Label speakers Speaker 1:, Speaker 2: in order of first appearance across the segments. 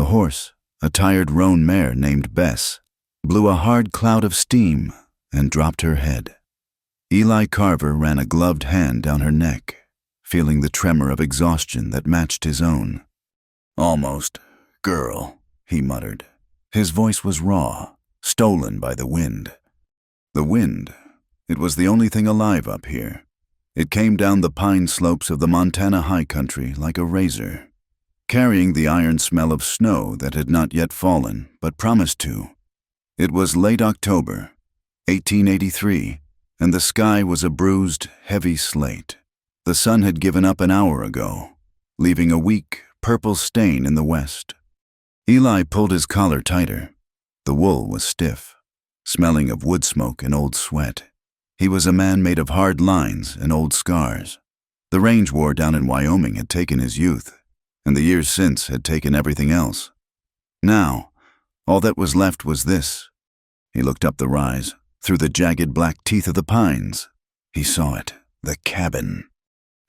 Speaker 1: horse, a tired roan mare named Bess, blew a hard cloud of steam and dropped her head. Eli Carver ran a gloved hand down her neck, feeling the tremor of exhaustion that matched his own. "Almost, girl," he muttered. His voice was raw, stolen by the wind. The wind, it was the only thing alive up here. It came down the pine slopes of the Montana high country like a razor, carrying the iron smell of snow that had not yet fallen but promised to. It was late October, 1883, and the sky was a bruised, heavy slate. The sun had given up an hour ago, leaving a weak, purple stain in the west. Eli pulled his collar tighter. The wool was stiff, smelling of wood smoke and old sweat. He was a man made of hard lines and old scars. The range war down in Wyoming had taken his youth, and the years since had taken everything else. Now, all that was left was this. He looked up the rise, through the jagged black teeth of the pines. He saw it, the cabin.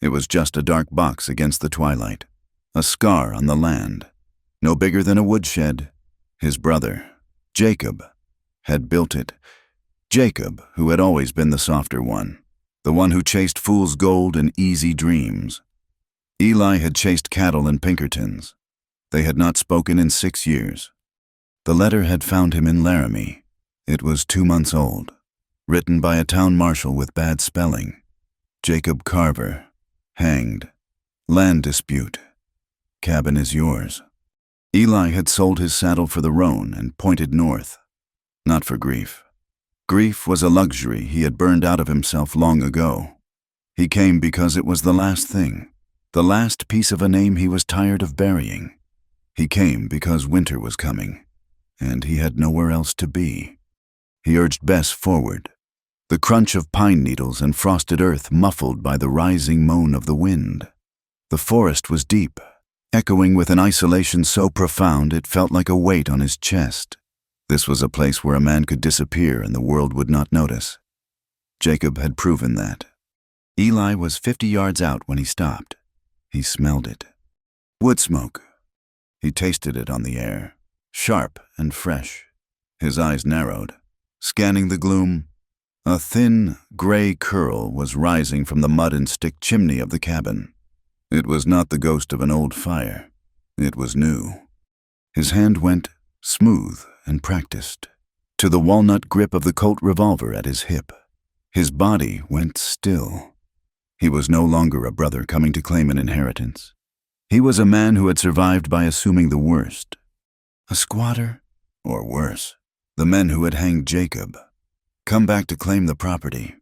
Speaker 1: It was just a dark box against the twilight, a scar on the land, no bigger than a woodshed. His brother, Jacob, had built it. Jacob, who had always been the softer one, the one who chased fool's gold and easy dreams. Eli had chased cattle in Pinkertons. They had not spoken in 6 years. The letter had found him in Laramie. It was 2 months old, written by a town marshal with bad spelling. Jacob Carver, hanged. Land dispute. Cabin is yours. Eli had sold his saddle for the roan and pointed north. Not for grief. Grief was a luxury he had burned out of himself long ago. He came because it was the last thing, the last piece of a name he was tired of burying. He came because winter was coming, and he had nowhere else to be. He urged Bess forward, the crunch of pine needles and frosted earth muffled by the rising moan of the wind. The forest was deep, echoing with an isolation so profound it felt like a weight on his chest. This was a place where a man could disappear and the world would not notice. Jacob had proven that. Eli was 50 yards out when he stopped. He smelled it. Wood smoke. He tasted it on the air, sharp and fresh. His eyes narrowed, scanning the gloom. A thin, gray curl was rising from the mud and stick chimney of the cabin. It was not the ghost of an old fire. It was new. His hand went, smooth and practiced, to the walnut grip of the Colt revolver at his hip. His body went still. He was no longer a brother coming to claim an inheritance. He was a man who had survived by assuming the worst. A squatter, or worse, the men who had hanged Jacob, come back to claim the property.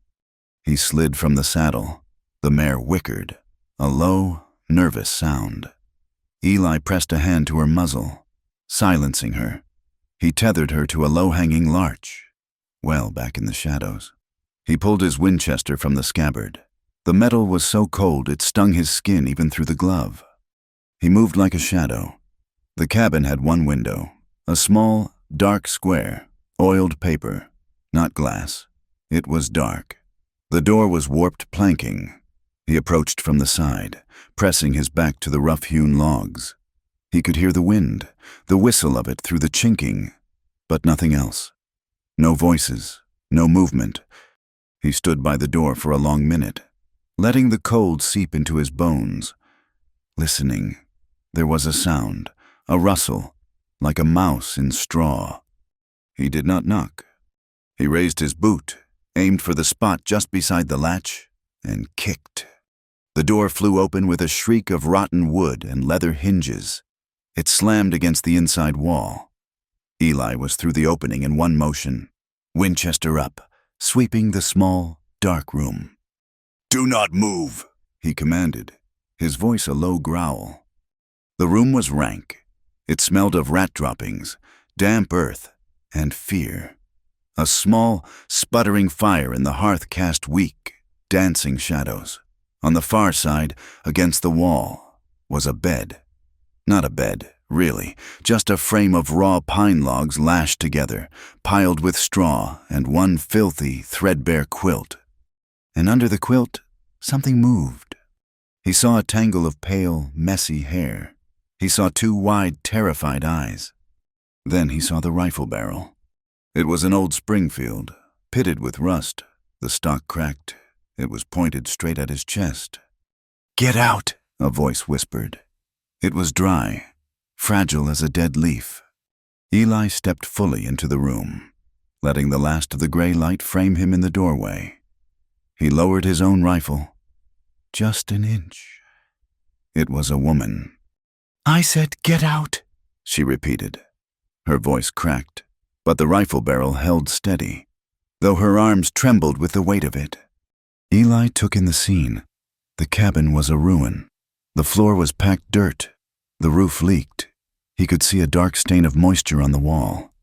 Speaker 1: He slid from the saddle. The mare whickered, a low, nervous sound. Eli pressed a hand to her muzzle, silencing her. He tethered her to a low-hanging larch, well back in the shadows. He pulled his Winchester from the scabbard. The metal was so cold it stung his skin even through the glove. He moved like a shadow. The cabin had one window, a small, dark square, oiled paper, not glass. It was dark. The door was warped planking. He approached from the side, pressing his back to the rough-hewn logs. He could hear the wind, the whistle of it through the chinking, but nothing else. No voices, no movement. He stood by the door for a long minute, letting the cold seep into his bones. Listening, there was a sound, a rustle, like a mouse in straw. He did not knock. He raised his boot, aimed for the spot just beside the latch, and kicked. The door flew open with a shriek of rotten wood and leather hinges. It slammed against the inside wall. Eli was through the opening in one motion, Winchester up, sweeping the small, dark room. "Do not move," he commanded, his voice a low growl. The room was rank. It smelled of rat droppings, damp earth, and fear. A small, sputtering fire in the hearth cast weak, dancing shadows. On the far side, against the wall, was a bed. Not a bed, really, just a frame of raw pine logs lashed together, piled with straw and one filthy, threadbare quilt. And under the quilt, something moved. He saw a tangle of pale, messy hair. He saw two wide, terrified eyes. Then he saw the rifle barrel. It was an old Springfield, pitted with rust, the stock cracked. It was pointed straight at his chest. "Get out," a voice whispered. It was dry, fragile as a dead leaf. Eli stepped fully into the room, letting the last of the gray light frame him in the doorway. He lowered his own rifle. Just an inch. It was a woman. "I said get out," she repeated. Her voice cracked, but the rifle barrel held steady, though her arms trembled with the weight of it. Eli took in the scene. The cabin was a ruin. The floor was packed dirt. The roof leaked. He could see a dark stain of moisture on the wall.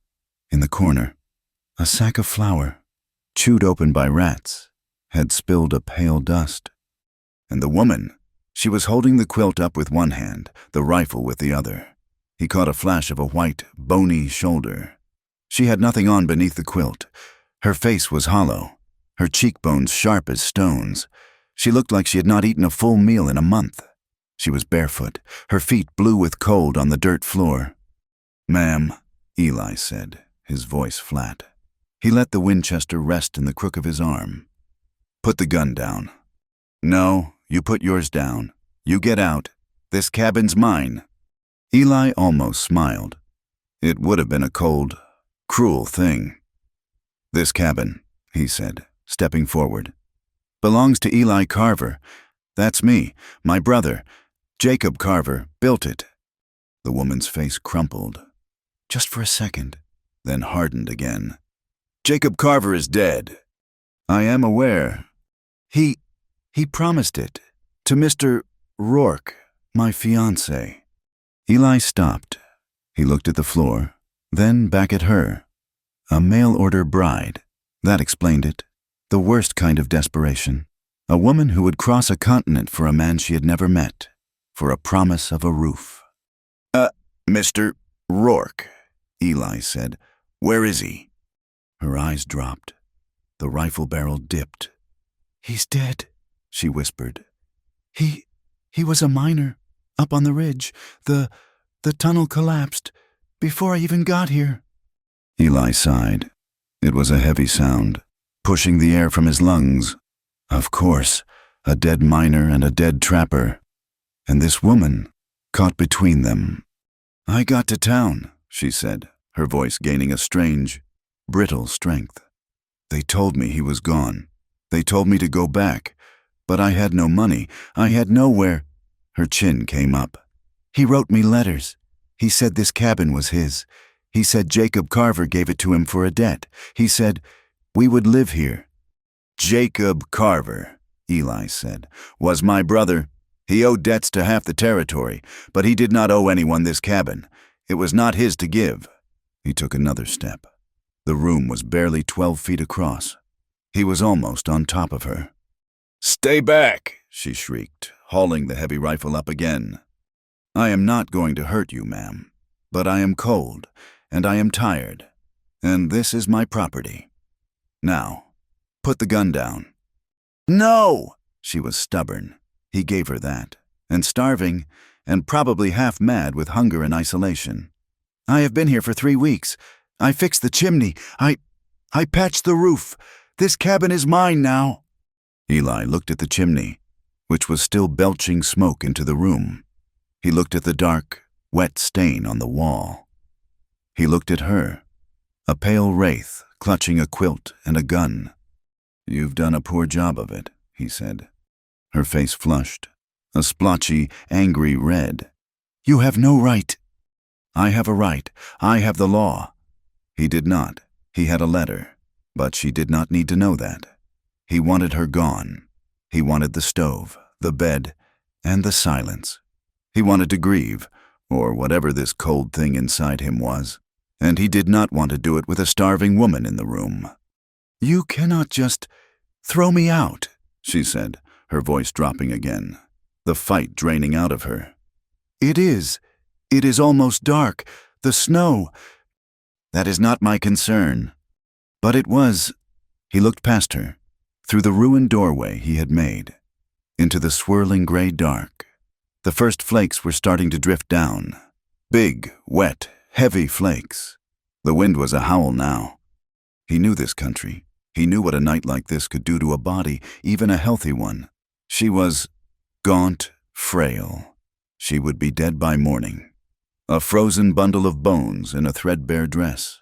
Speaker 1: In the corner, a sack of flour, chewed open by rats, had spilled a pale dust. And the woman, she was holding the quilt up with one hand, the rifle with the other. He caught a flash of a white, bony shoulder. She had nothing on beneath the quilt. Her face was hollow, her cheekbones sharp as stones. She looked like she had not eaten a full meal in a month. She was barefoot, her feet blue with cold on the dirt floor. "Ma'am," Eli said, his voice flat. He let the Winchester rest in the crook of his arm. "Put the gun down." "No, you put yours down. You get out. This cabin's mine." Eli almost smiled. It would have been a cold, cruel thing. "This cabin," he said, stepping forward, "belongs to Eli Carver. That's me, my brother. Jacob Carver built it." The woman's face crumpled, just for a second, then hardened again. "Jacob Carver is dead." "I am aware. He promised it to Mr. Rourke, my fiancé." Eli stopped. He looked at the floor, then back at her. A mail-order bride. That explained it. The worst kind of desperation. A woman who would cross a continent for a man she had never met, for a promise of a roof. Mr. Rourke," Eli said. "Where is he?" Her eyes dropped. The rifle barrel dipped. "He's dead," she whispered. He was a miner, up on the ridge. The tunnel collapsed before I even got here." Eli sighed. It was a heavy sound, pushing the air from his lungs. Of course, a dead miner and a dead trapper. And this woman, caught between them. "I got to town," she said, her voice gaining a strange, brittle strength. "They told me he was gone. They told me to go back. But I had no money. I had nowhere." Her chin came up. "He wrote me letters. He said this cabin was his. He said Jacob Carver gave it to him for a debt. He said we would live here." "Jacob Carver," Eli said, "was my brother. He owed debts to half the territory, but he did not owe anyone this cabin. It was not his to give." He took another step. The room was barely 12 feet across. He was almost on top of her. "Stay back," she shrieked, hauling the heavy rifle up again. "I am not going to hurt you, ma'am, but I am cold, and I am tired, and this is my property. Now, put the gun down." "No!" She was stubborn. He gave her that, and starving, and probably half mad with hunger and isolation. "I have been here for 3 weeks. I fixed the chimney. I patched the roof. This cabin is mine now." Eli looked at the chimney, which was still belching smoke into the room. He looked at the dark, wet stain on the wall. He looked at her, a pale wraith clutching a quilt and a gun. "You've done a poor job of it," he said. Her face flushed, a splotchy, angry red. "You have no right." "I have a right. I have the law." He did not. He had a letter, but she did not need to know that. He wanted her gone. He wanted the stove, the bed, and the silence. He wanted to grieve, or whatever this cold thing inside him was, and he did not want to do it with a starving woman in the room. "You cannot just throw me out," she said, her voice dropping again, the fight draining out of her. It is almost dark. The snow." "That is not my concern." But it was. He looked past her, through the ruined doorway he had made, into the swirling gray dark. The first flakes were starting to drift down. Big, wet, heavy flakes. The wind was a howl now. He knew this country. He knew what a night like this could do to a body, even a healthy one. She was gaunt, frail. She would be dead by morning. A frozen bundle of bones in a threadbare dress,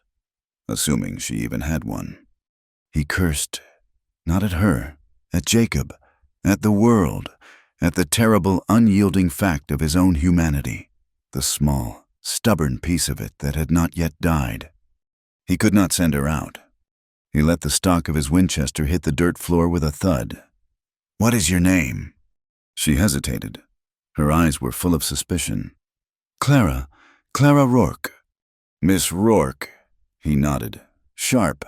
Speaker 1: assuming she even had one. He cursed, not at her, at Jacob, at the world, at the terrible, unyielding fact of his own humanity, the small, stubborn piece of it that had not yet died. He could not send her out. He let the stock of his Winchester hit the dirt floor with a thud. "What is your name?" She hesitated. Her eyes were full of suspicion. Clara Rourke." "Miss Rourke," he nodded, sharp.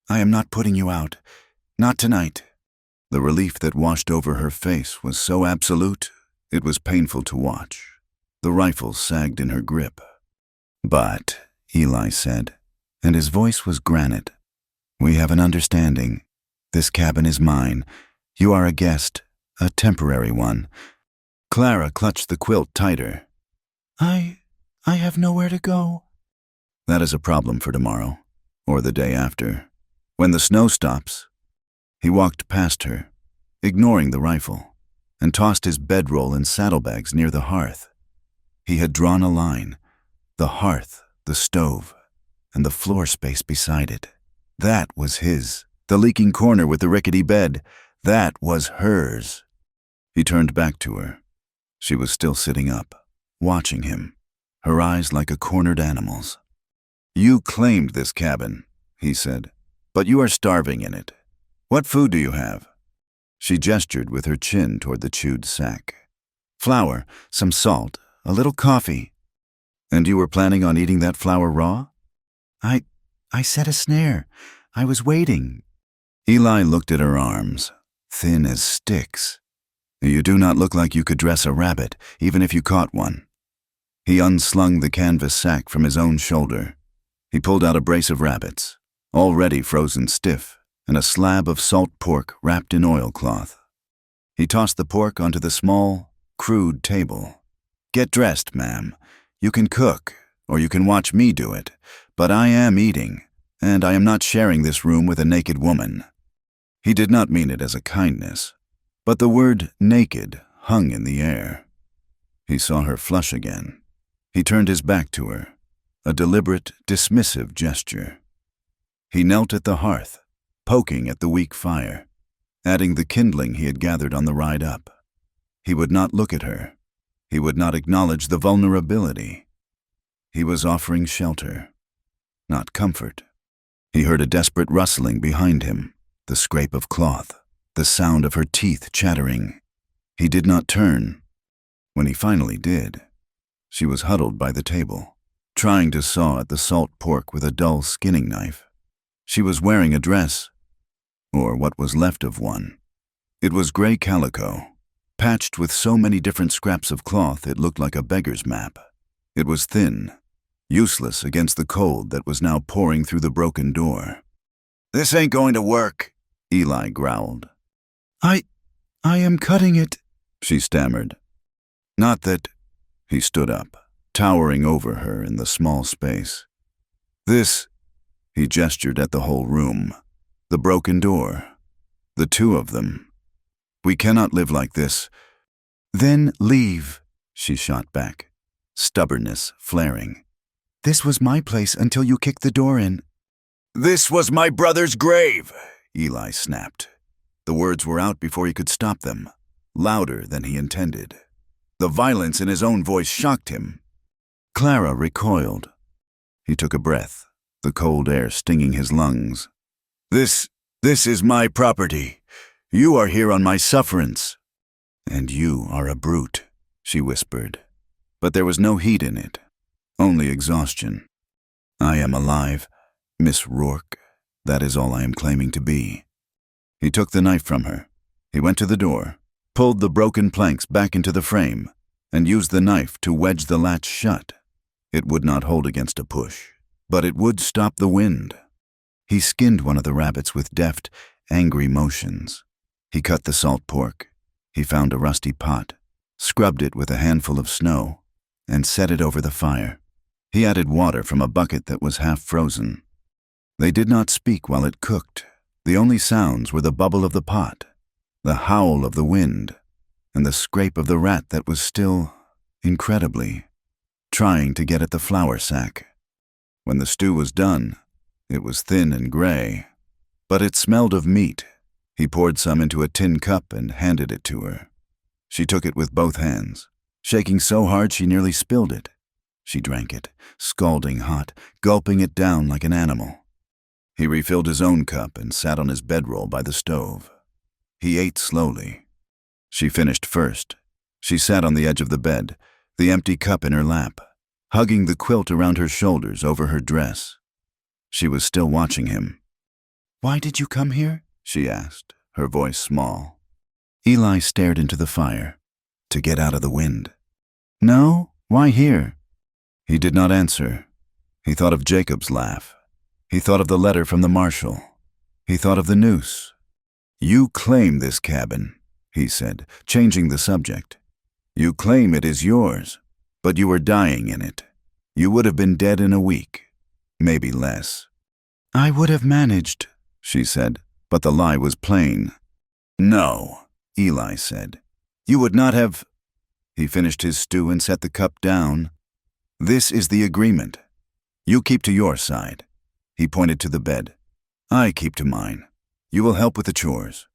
Speaker 1: "I am not putting you out. Not tonight." The relief that washed over her face was so absolute, it was painful to watch. The rifle sagged in her grip. "But," Eli said, and his voice was granite, "we have an understanding. This cabin is mine. You are a guest, a temporary one." Clara clutched the quilt tighter. I have nowhere to go." "That is a problem for tomorrow, or the day after. When the snow stops." He walked past her, ignoring the rifle, and tossed his bedroll and saddlebags near the hearth. He had drawn a line. The hearth, the stove, and the floor space beside it. That was his. The leaking corner with the rickety bed. That was hers. He turned back to her. She was still sitting up, watching him, her eyes like a cornered animal's. "You claimed this cabin," he said, "but you are starving in it. What food do you have?" She gestured with her chin toward the chewed sack. "Flour, some salt, a little coffee." "And you were planning on eating that flour raw?" I set a snare. I was waiting." Eli looked at her arms, thin as sticks. "You do not look like you could dress a rabbit, even if you caught one." He unslung the canvas sack from his own shoulder. He pulled out a brace of rabbits, already frozen stiff, and a slab of salt pork wrapped in oilcloth. He tossed the pork onto the small, crude table. "Get dressed, ma'am. You can cook, or you can watch me do it, but I am eating, and I am not sharing this room with a naked woman." He did not mean it as a kindness, but the word naked hung in the air. He saw her flush again. He turned his back to her, a deliberate, dismissive gesture. He knelt at the hearth, poking at the weak fire, adding the kindling he had gathered on the ride up. He would not look at her. He would not acknowledge the vulnerability. He was offering shelter, not comfort. He heard a desperate rustling behind him, the scrape of cloth, the sound of her teeth chattering. He did not turn. When he finally did, she was huddled by the table, trying to saw at the salt pork with a dull skinning knife. She was wearing a dress, or what was left of one. It was gray calico, patched with so many different scraps of cloth it looked like a beggar's map. It was thin, useless against the cold that was now pouring through the broken door. "This ain't going to work," Eli growled. I am cutting it," she stammered. "Not that—" He stood up, towering over her in the small space. "This—" He gestured at the whole room, the broken door, the two of them. "We cannot live like this." "Then leave," she shot back, stubbornness flaring. "This was my place until you kicked the door in." "This was my brother's grave," Eli snapped. The words were out before he could stop them, louder than he intended. The violence in his own voice shocked him. Clara recoiled. He took a breath, the cold air stinging his lungs. This is my property. You are here on my sufferance." "And you are a brute," she whispered. But there was no heat in it, only exhaustion. "I am alive, Miss Rourke. That is all I am claiming to be." He took the knife from her. He went to the door, pulled the broken planks back into the frame, and used the knife to wedge the latch shut. It would not hold against a push, but it would stop the wind. He skinned one of the rabbits with deft, angry motions. He cut the salt pork. He found a rusty pot, scrubbed it with a handful of snow, and set it over the fire. He added water from a bucket that was half frozen. They did not speak while it cooked. The only sounds were the bubble of the pot, the howl of the wind, and the scrape of the rat that was still, incredibly, trying to get at the flour sack. When the stew was done, it was thin and gray, but it smelled of meat. He poured some into a tin cup and handed it to her. She took it with both hands, shaking so hard she nearly spilled it. She drank it, scalding hot, gulping it down like an animal. He refilled his own cup and sat on his bedroll by the stove. He ate slowly. She finished first. She sat on the edge of the bed, the empty cup in her lap, hugging the quilt around her shoulders over her dress. She was still watching him. "Why did you come here?" she asked, her voice small. Eli stared into the fire. "To get out of the wind." "No? Why here?" He did not answer. He thought of Jacob's laugh. He thought of the letter from the marshal. He thought of the noose. "You claim this cabin," he said, changing the subject. "You claim it is yours, but you were dying in it. You would have been dead in a week, maybe less." "I would have managed," she said, but the lie was plain. "No," Eli said. "You would not have—" He finished his stew and set the cup down. "This is the agreement. You keep to your side." He pointed to the bed. "I keep to mine. You will help with the chores.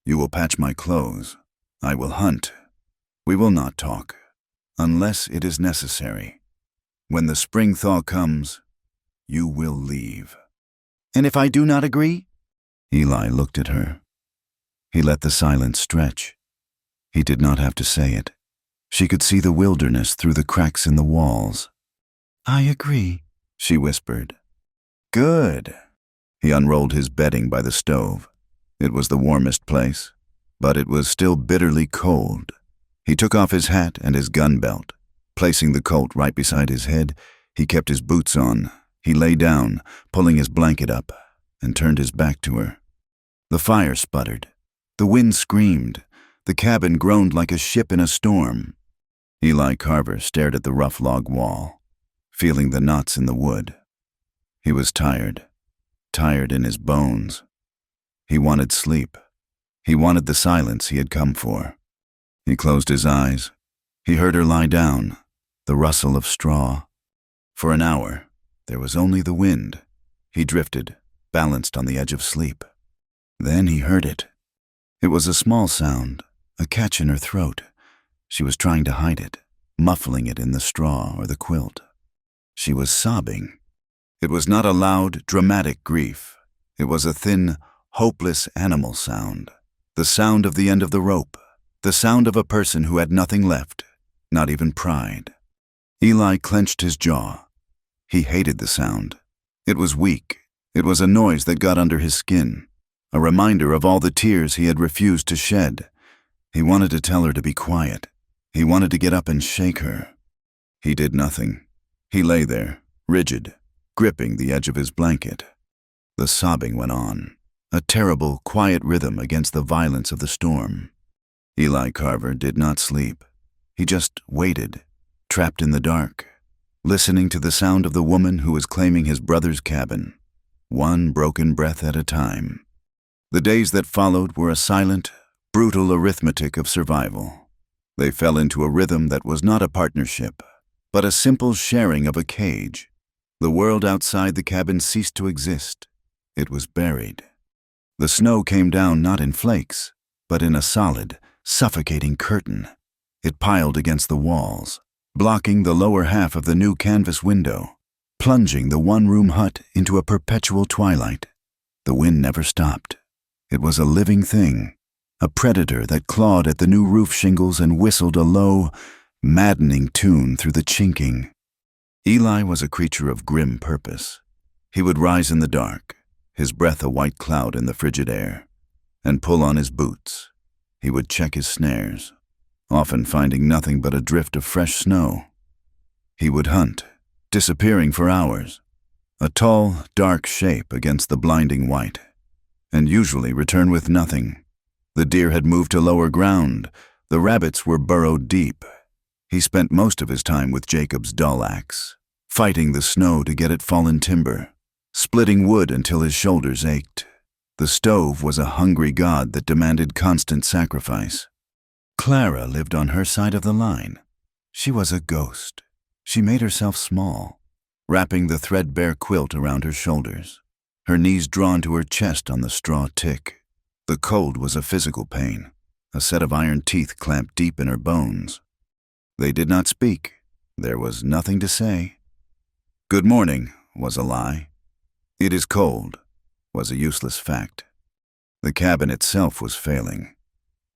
Speaker 1: You will patch my clothes. I will hunt. We will not talk, unless it is necessary. When the spring thaw comes, you will leave." "And if I do not agree?" Eli looked at her. He let the silence stretch. He did not have to say it. She could see the wilderness through the cracks in the walls. "I agree," she whispered. "Good." He unrolled his bedding by the stove. It was the warmest place, but it was still bitterly cold. He took off his hat and his gun belt. Placing the Colt right beside his head, he kept his boots on. He lay down, pulling his blanket up, and turned his back to her. The fire sputtered. The wind screamed. The cabin groaned like a ship in a storm. Eli Carver stared at the rough log wall, feeling the knots in the wood. He was tired in his bones. He wanted sleep. He wanted the silence he had come for. He closed his eyes. He heard her lie down, the rustle of straw. For an hour, there was only the wind. He drifted, balanced on the edge of sleep. Then he heard it. It was a small sound, a catch in her throat. She was trying to hide it, muffling it in the straw or the quilt. She was sobbing. It was not a loud, dramatic grief. It was a thin, hopeless animal sound. The sound of the end of the rope. The sound of a person who had nothing left, not even pride. Eli clenched his jaw. He hated the sound. It was weak. It was a noise that got under his skin, a reminder of all the tears he had refused to shed. He wanted to tell her to be quiet. He wanted to get up and shake her. He did nothing. He lay there, rigid, gripping the edge of his blanket. The sobbing went on, a terrible, quiet rhythm against the violence of the storm. Eli Carver did not sleep. He just waited, trapped in the dark, listening to the sound of the woman who was claiming his brother's cabin, one broken breath at a time. The days that followed were a silent, brutal arithmetic of survival. They fell into a rhythm that was not a partnership, but a simple sharing of a cage. The world outside the cabin ceased to exist. It was buried. The snow came down not in flakes, but in a solid, suffocating curtain. It piled against the walls, blocking the lower half of the new canvas window, plunging the one-room hut into a perpetual twilight. The wind never stopped. It was a living thing, a predator that clawed at the new roof shingles and whistled a low, maddening tune through the chinking. Eli was a creature of grim purpose. He would rise in the dark, his breath a white cloud in the frigid air, and pull on his boots. He would check his snares, often finding nothing but a drift of fresh snow. He would hunt, disappearing for hours, a tall, dark shape against the blinding white, and usually return with nothing. The deer had moved to lower ground, The rabbits were burrowed deep. He spent most of his time with Jacob's dull axe, fighting the snow to get at fallen timber, splitting wood until his shoulders ached. The stove was a hungry god that demanded constant sacrifice. Clara lived on her side of the line. She was a ghost. She made herself small, wrapping the threadbare quilt around her shoulders, her knees drawn to her chest on the straw tick. The cold was a physical pain, a set of iron teeth clamped deep in her bones. They did not speak. There was nothing to say. Good morning was a lie. It is cold was a useless fact. The cabin itself was failing.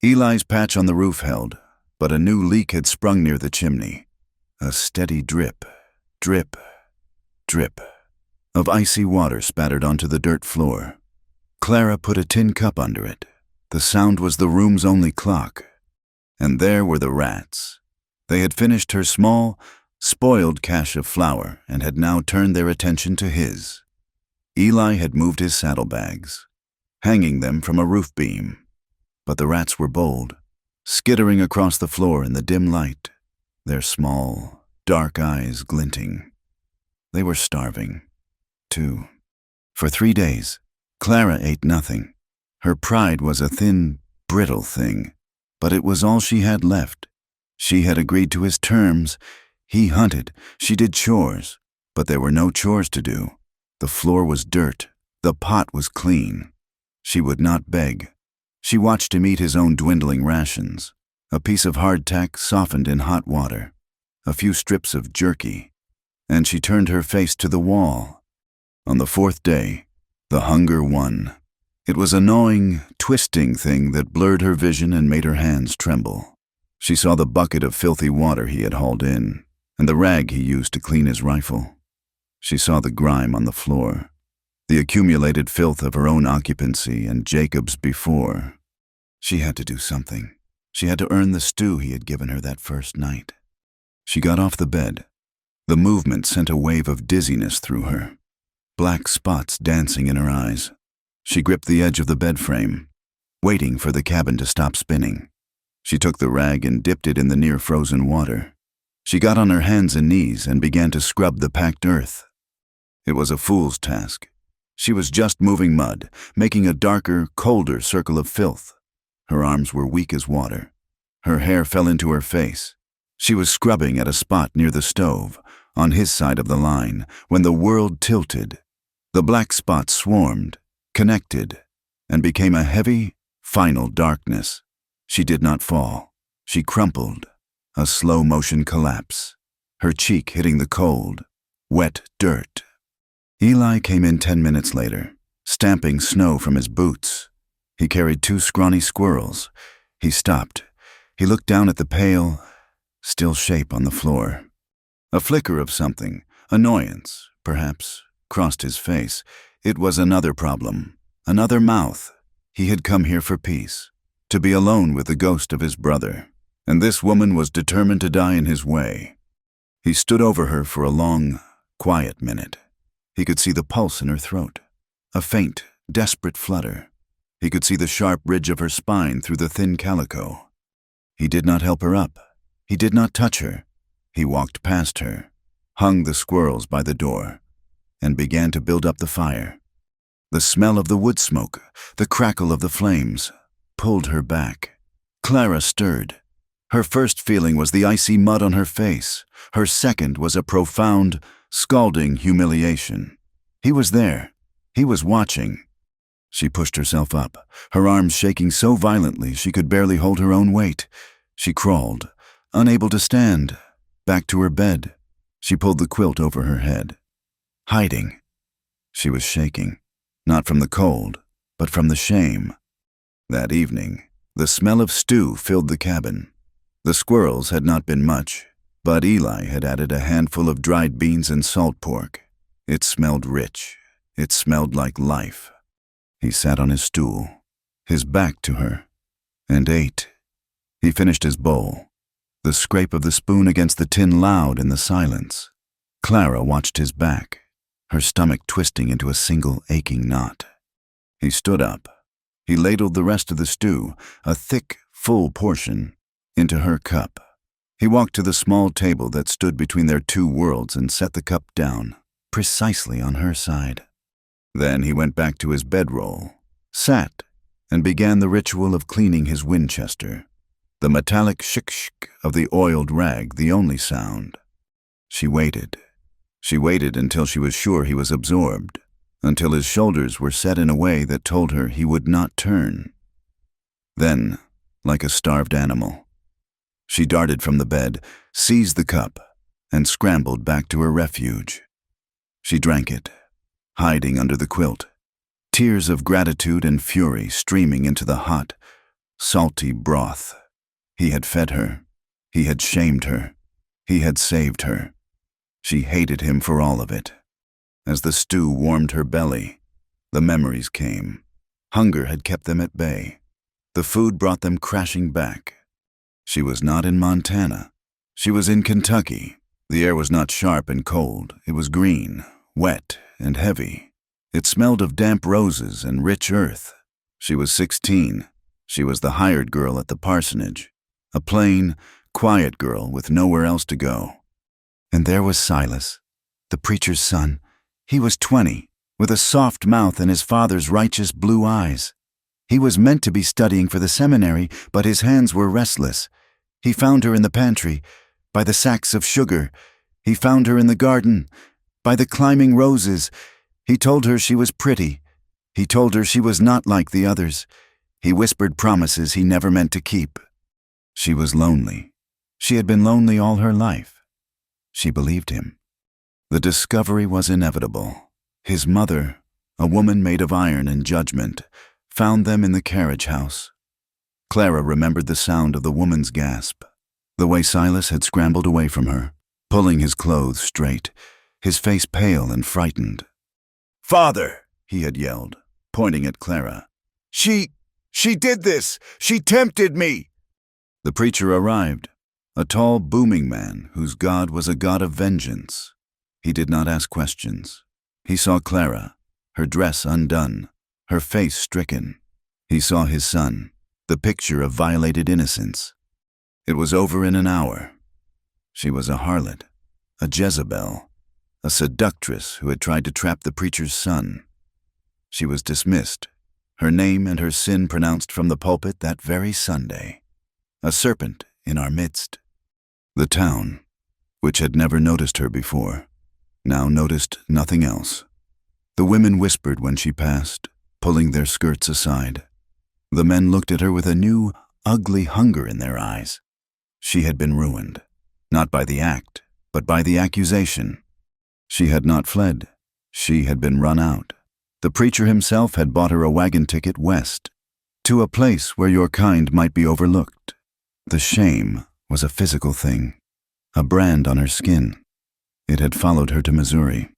Speaker 1: Eli's patch on the roof held, but a new leak had sprung near the chimney. A steady drip, drip, drip of icy water spattered onto the dirt floor. Clara put a tin cup under it. The sound was the room's only clock. And there were the rats. They had finished her small, spoiled cache of flour and had now turned their attention to his. Eli had moved his saddlebags, hanging them from a roof beam. But the rats were bold, skittering across the floor in the dim light, their small, dark eyes glinting. They were starving, too. For 3 days, Clara ate nothing. Her pride was a thin, brittle thing, but it was all she had left. She had agreed to his terms. He hunted, she did chores, but there were no chores to do. The floor was dirt, the pot was clean. She would not beg. She watched him eat his own dwindling rations, a piece of hardtack softened in hot water, a few strips of jerky, and she turned her face to the wall. On the 4th day, the hunger won. It was a gnawing, twisting thing that blurred her vision and made her hands tremble. She saw the bucket of filthy water he had hauled in, and the rag he used to clean his rifle. She saw the grime on the floor, the accumulated filth of her own occupancy and Jacob's before. She had to do something. She had to earn the stew he had given her that first night. She got off the bed. The movement sent a wave of dizziness through her, black spots dancing in her eyes. She gripped the edge of the bed frame, waiting for the cabin to stop spinning. She took the rag and dipped it in the near-frozen water. She got on her hands and knees and began to scrub the packed earth. It was a fool's task. She was just moving mud, making a darker, colder circle of filth. Her arms were weak as water. Her hair fell into her face. She was scrubbing at a spot near the stove, on his side of the line, when the world tilted. The black spots swarmed, connected, and became a heavy, final darkness. She did not fall. She crumpled, a slow-motion collapse, her cheek hitting the cold, wet dirt. Eli came in 10 minutes later, stamping snow from his boots. He carried 2 scrawny squirrels. He stopped. He looked down at the pale, still shape on the floor. A flicker of something, annoyance, perhaps, crossed his face. It was another problem, another mouth. He had come here for peace, to be alone with the ghost of his brother, and this woman was determined to die in his way. He stood over her for a long, quiet minute. He could see the pulse in her throat, a faint, desperate flutter. He could see the sharp ridge of her spine through the thin calico. He did not help her up. He did not touch her. He walked past her, hung the squirrels by the door, and began to build up the fire. The smell of the wood smoke, the crackle of the flames, pulled her back. Clara stirred. Her first feeling was the icy mud on her face. Her second was a profound, scalding humiliation. He was there. He was watching. She pushed herself up, her arms shaking so violently she could barely hold her own weight. She crawled, unable to stand, back to her bed. She pulled the quilt over her head. Hiding. She was shaking, not from the cold, but from the shame. That evening, the smell of stew filled the cabin. The squirrels had not been much, but Eli had added a handful of dried beans and salt pork. It smelled rich. It smelled like life. He sat on his stool, his back to her, and ate. He finished his bowl, the scrape of the spoon against the tin loud in the silence. Clara watched his back, her stomach twisting into a single aching knot. He stood up. He ladled the rest of the stew, a thick, full portion, into her cup. He walked to the small table that stood between their two worlds and set the cup down, precisely on her side. Then he went back to his bedroll, sat, and began the ritual of cleaning his Winchester, the metallic shik-shk of the oiled rag the only sound. She waited. She waited until she was sure he was absorbed, until his shoulders were set in a way that told her he would not turn. Then, like a starved animal, she darted from the bed, seized the cup, and scrambled back to her refuge. She drank it, hiding under the quilt, tears of gratitude and fury streaming into the hot, salty broth. He had fed her. He had shamed her. He had saved her. She hated him for all of it. As the stew warmed her belly, the memories came. Hunger had kept them at bay. The food brought them crashing back. She was not in Montana. She was in Kentucky. The air was not sharp and cold. It was green, wet, and heavy. It smelled of damp roses and rich earth. She was 16. She was the hired girl at the parsonage, a plain, quiet girl with nowhere else to go. And there was Silas, the preacher's son. He was 20, with a soft mouth and his father's righteous blue eyes. He was meant to be studying for the seminary, but his hands were restless. He found her in the pantry, by the sacks of sugar. He found her in the garden, by the climbing roses. He told her she was pretty. He told her she was not like the others. He whispered promises he never meant to keep. She was lonely. She had been lonely all her life. She believed him. The discovery was inevitable. His mother, a woman made of iron and judgment, found them in the carriage house. Clara remembered the sound of the woman's gasp, the way Silas had scrambled away from her, pulling his clothes straight, his face pale and frightened. "Father!" he had yelled, pointing at Clara. She did this! She tempted me!" The preacher arrived, a tall, booming man whose God was a God of vengeance. He did not ask questions. He saw Clara, her dress undone, her face stricken. He saw his son, the picture of violated innocence. It was over in an hour. She was a harlot, a Jezebel, a seductress who had tried to trap the preacher's son. She was dismissed, her name and her sin pronounced from the pulpit that very Sunday. A serpent in our midst. The town, which had never noticed her before, now noticed nothing else. The women whispered when she passed, pulling their skirts aside. The men looked at her with a new, ugly hunger in their eyes. She had been ruined, not by the act, but by the accusation. She had not fled. She had been run out. The preacher himself had bought her a wagon ticket west, to a place where your kind might be overlooked. The shame was a physical thing, a brand on her skin. It had followed her to Missouri,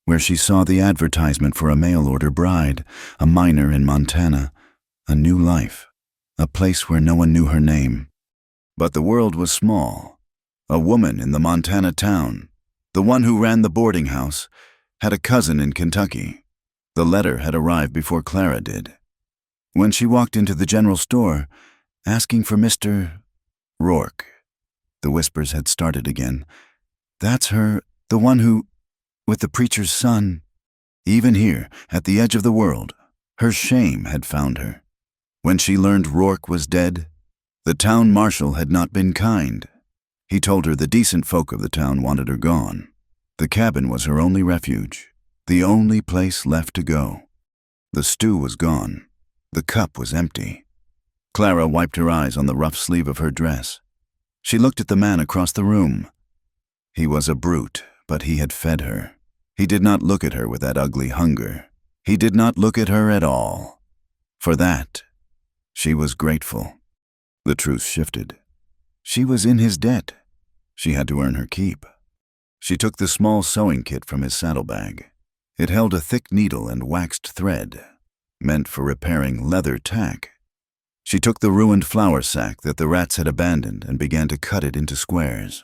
Speaker 1: where she saw the advertisement for a mail-order bride, a miner in Montana, a new life, a place where no one knew her name. But the world was small. A woman in the Montana town, the one who ran the boarding house, had a cousin in Kentucky. The letter had arrived before Clara did. When she walked into the general store, asking for Mr. Rourke, the whispers had started again. That's her, the one who, with the preacher's son. Even here, at the edge of the world, her shame had found her. When she learned Rourke was dead, the town marshal had not been kind. He told her the decent folk of the town wanted her gone. The cabin was her only refuge, the only place left to go. The stew was gone. The cup was empty. Clara wiped her eyes on the rough sleeve of her dress. She looked at the man across the room. He was a brute, but he had fed her. He did not look at her with that ugly hunger. He did not look at her at all. For that, she was grateful. The truth shifted. She was in his debt. She had to earn her keep. She took the small sewing kit from his saddlebag. It held a thick needle and waxed thread, meant for repairing leather tack. She took the ruined flour sack that the rats had abandoned and began to cut it into squares.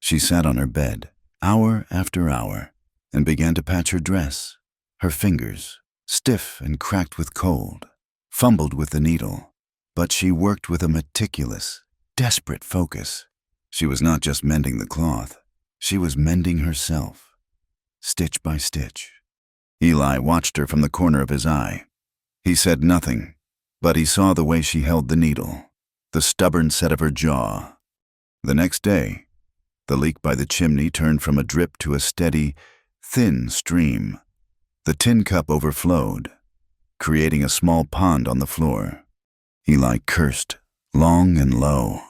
Speaker 1: She sat on her bed, hour after hour, and began to patch her dress. Her fingers, stiff and cracked with cold, fumbled with the needle, but she worked with a meticulous, desperate focus. She was not just mending the cloth. She was mending herself, stitch by stitch. Eli watched her from the corner of his eye. He said nothing, but he saw the way she held the needle, the stubborn set of her jaw. The next day, the leak by the chimney turned from a drip to a steady, thin stream. The tin cup overflowed, creating a small pond on the floor. Eli cursed, long and low.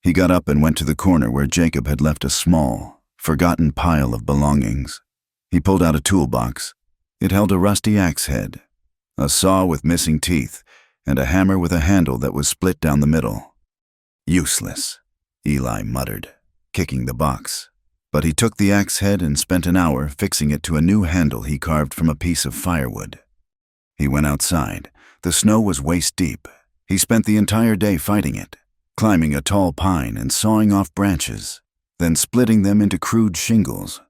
Speaker 1: He got up and went to the corner where Jacob had left a small, forgotten pile of belongings. He pulled out a toolbox. It held a rusty axe head, a saw with missing teeth, and a hammer with a handle that was split down the middle. Useless, Eli muttered, kicking the box. But he took the axe head and spent an hour fixing it to a new handle he carved from a piece of firewood. He went outside. The snow was waist deep. He spent the entire day fighting it, climbing a tall pine and sawing off branches, then splitting them into crude shingles.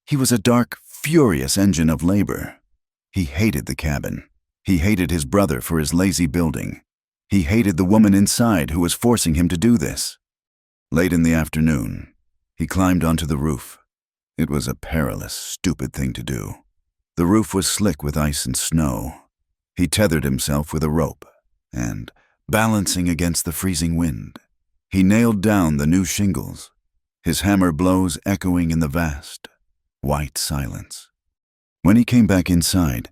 Speaker 1: He was a dark, furious engine of labor. He hated the cabin. He hated his brother for his lazy building. He hated the woman inside who was forcing him to do this. Late in the afternoon, he climbed onto the roof. It was a perilous, stupid thing to do. The roof was slick with ice and snow. He tethered himself with a rope and, balancing against the freezing wind, he nailed down the new shingles, his hammer blows echoing in the vast, white silence. When he came back inside,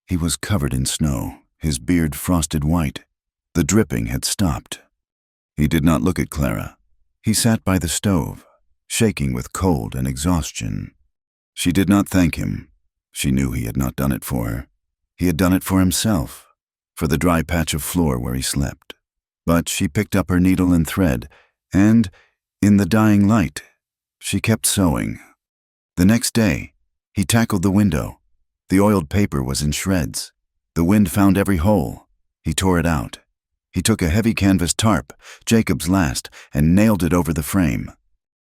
Speaker 1: he was covered in snow, his beard frosted white. The dripping had stopped. He did not look at Clara. He sat by the stove, shaking with cold and exhaustion. She did not thank him. She knew he had not done it for her. He had done it for himself, for the dry patch of floor where he slept. But she picked up her needle and thread, and, in the dying light, she kept sewing. The next day, he tackled the window. The oiled paper was in shreds. The wind found every hole. He tore it out. He took a heavy canvas tarp, Jacob's last, and nailed it over the frame.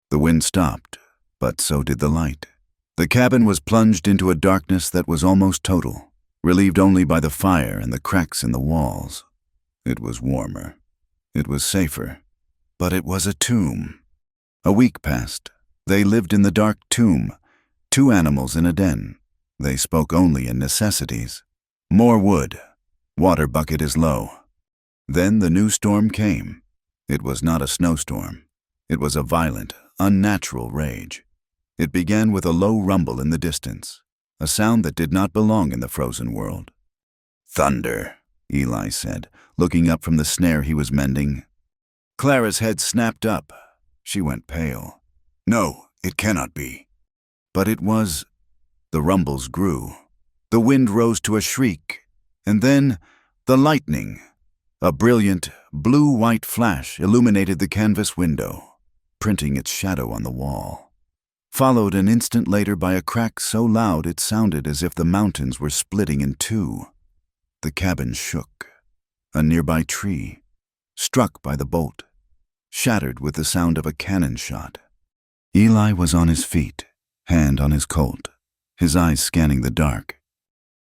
Speaker 1: The wind stopped, but so did the light. The cabin was plunged into a darkness that was almost total, relieved only by the fire and the cracks in the walls. It was warmer. It was safer. But it was a tomb. A week passed. They lived in the dark tomb, 2 animals in a den. They spoke only in necessities. More wood. Water bucket is low. Then the new storm came. It was not a snowstorm. It was a violent, unnatural rage. It began with a low rumble in the distance, a sound that did not belong in the frozen world. "Thunder," Eli said, looking up from the snare he was mending. Clara's head snapped up. She went pale. "No, it cannot be." But it was. The rumbles grew. The wind rose to a shriek, and then the lightning. A brilliant, blue-white flash illuminated the canvas window, printing its shadow on the wall, followed an instant later by a crack so loud it sounded as if the mountains were splitting in 2. The cabin shook. A nearby tree, struck by the bolt, shattered with the sound of a cannon shot. Eli was on his feet, hand on his Colt, his eyes scanning the dark.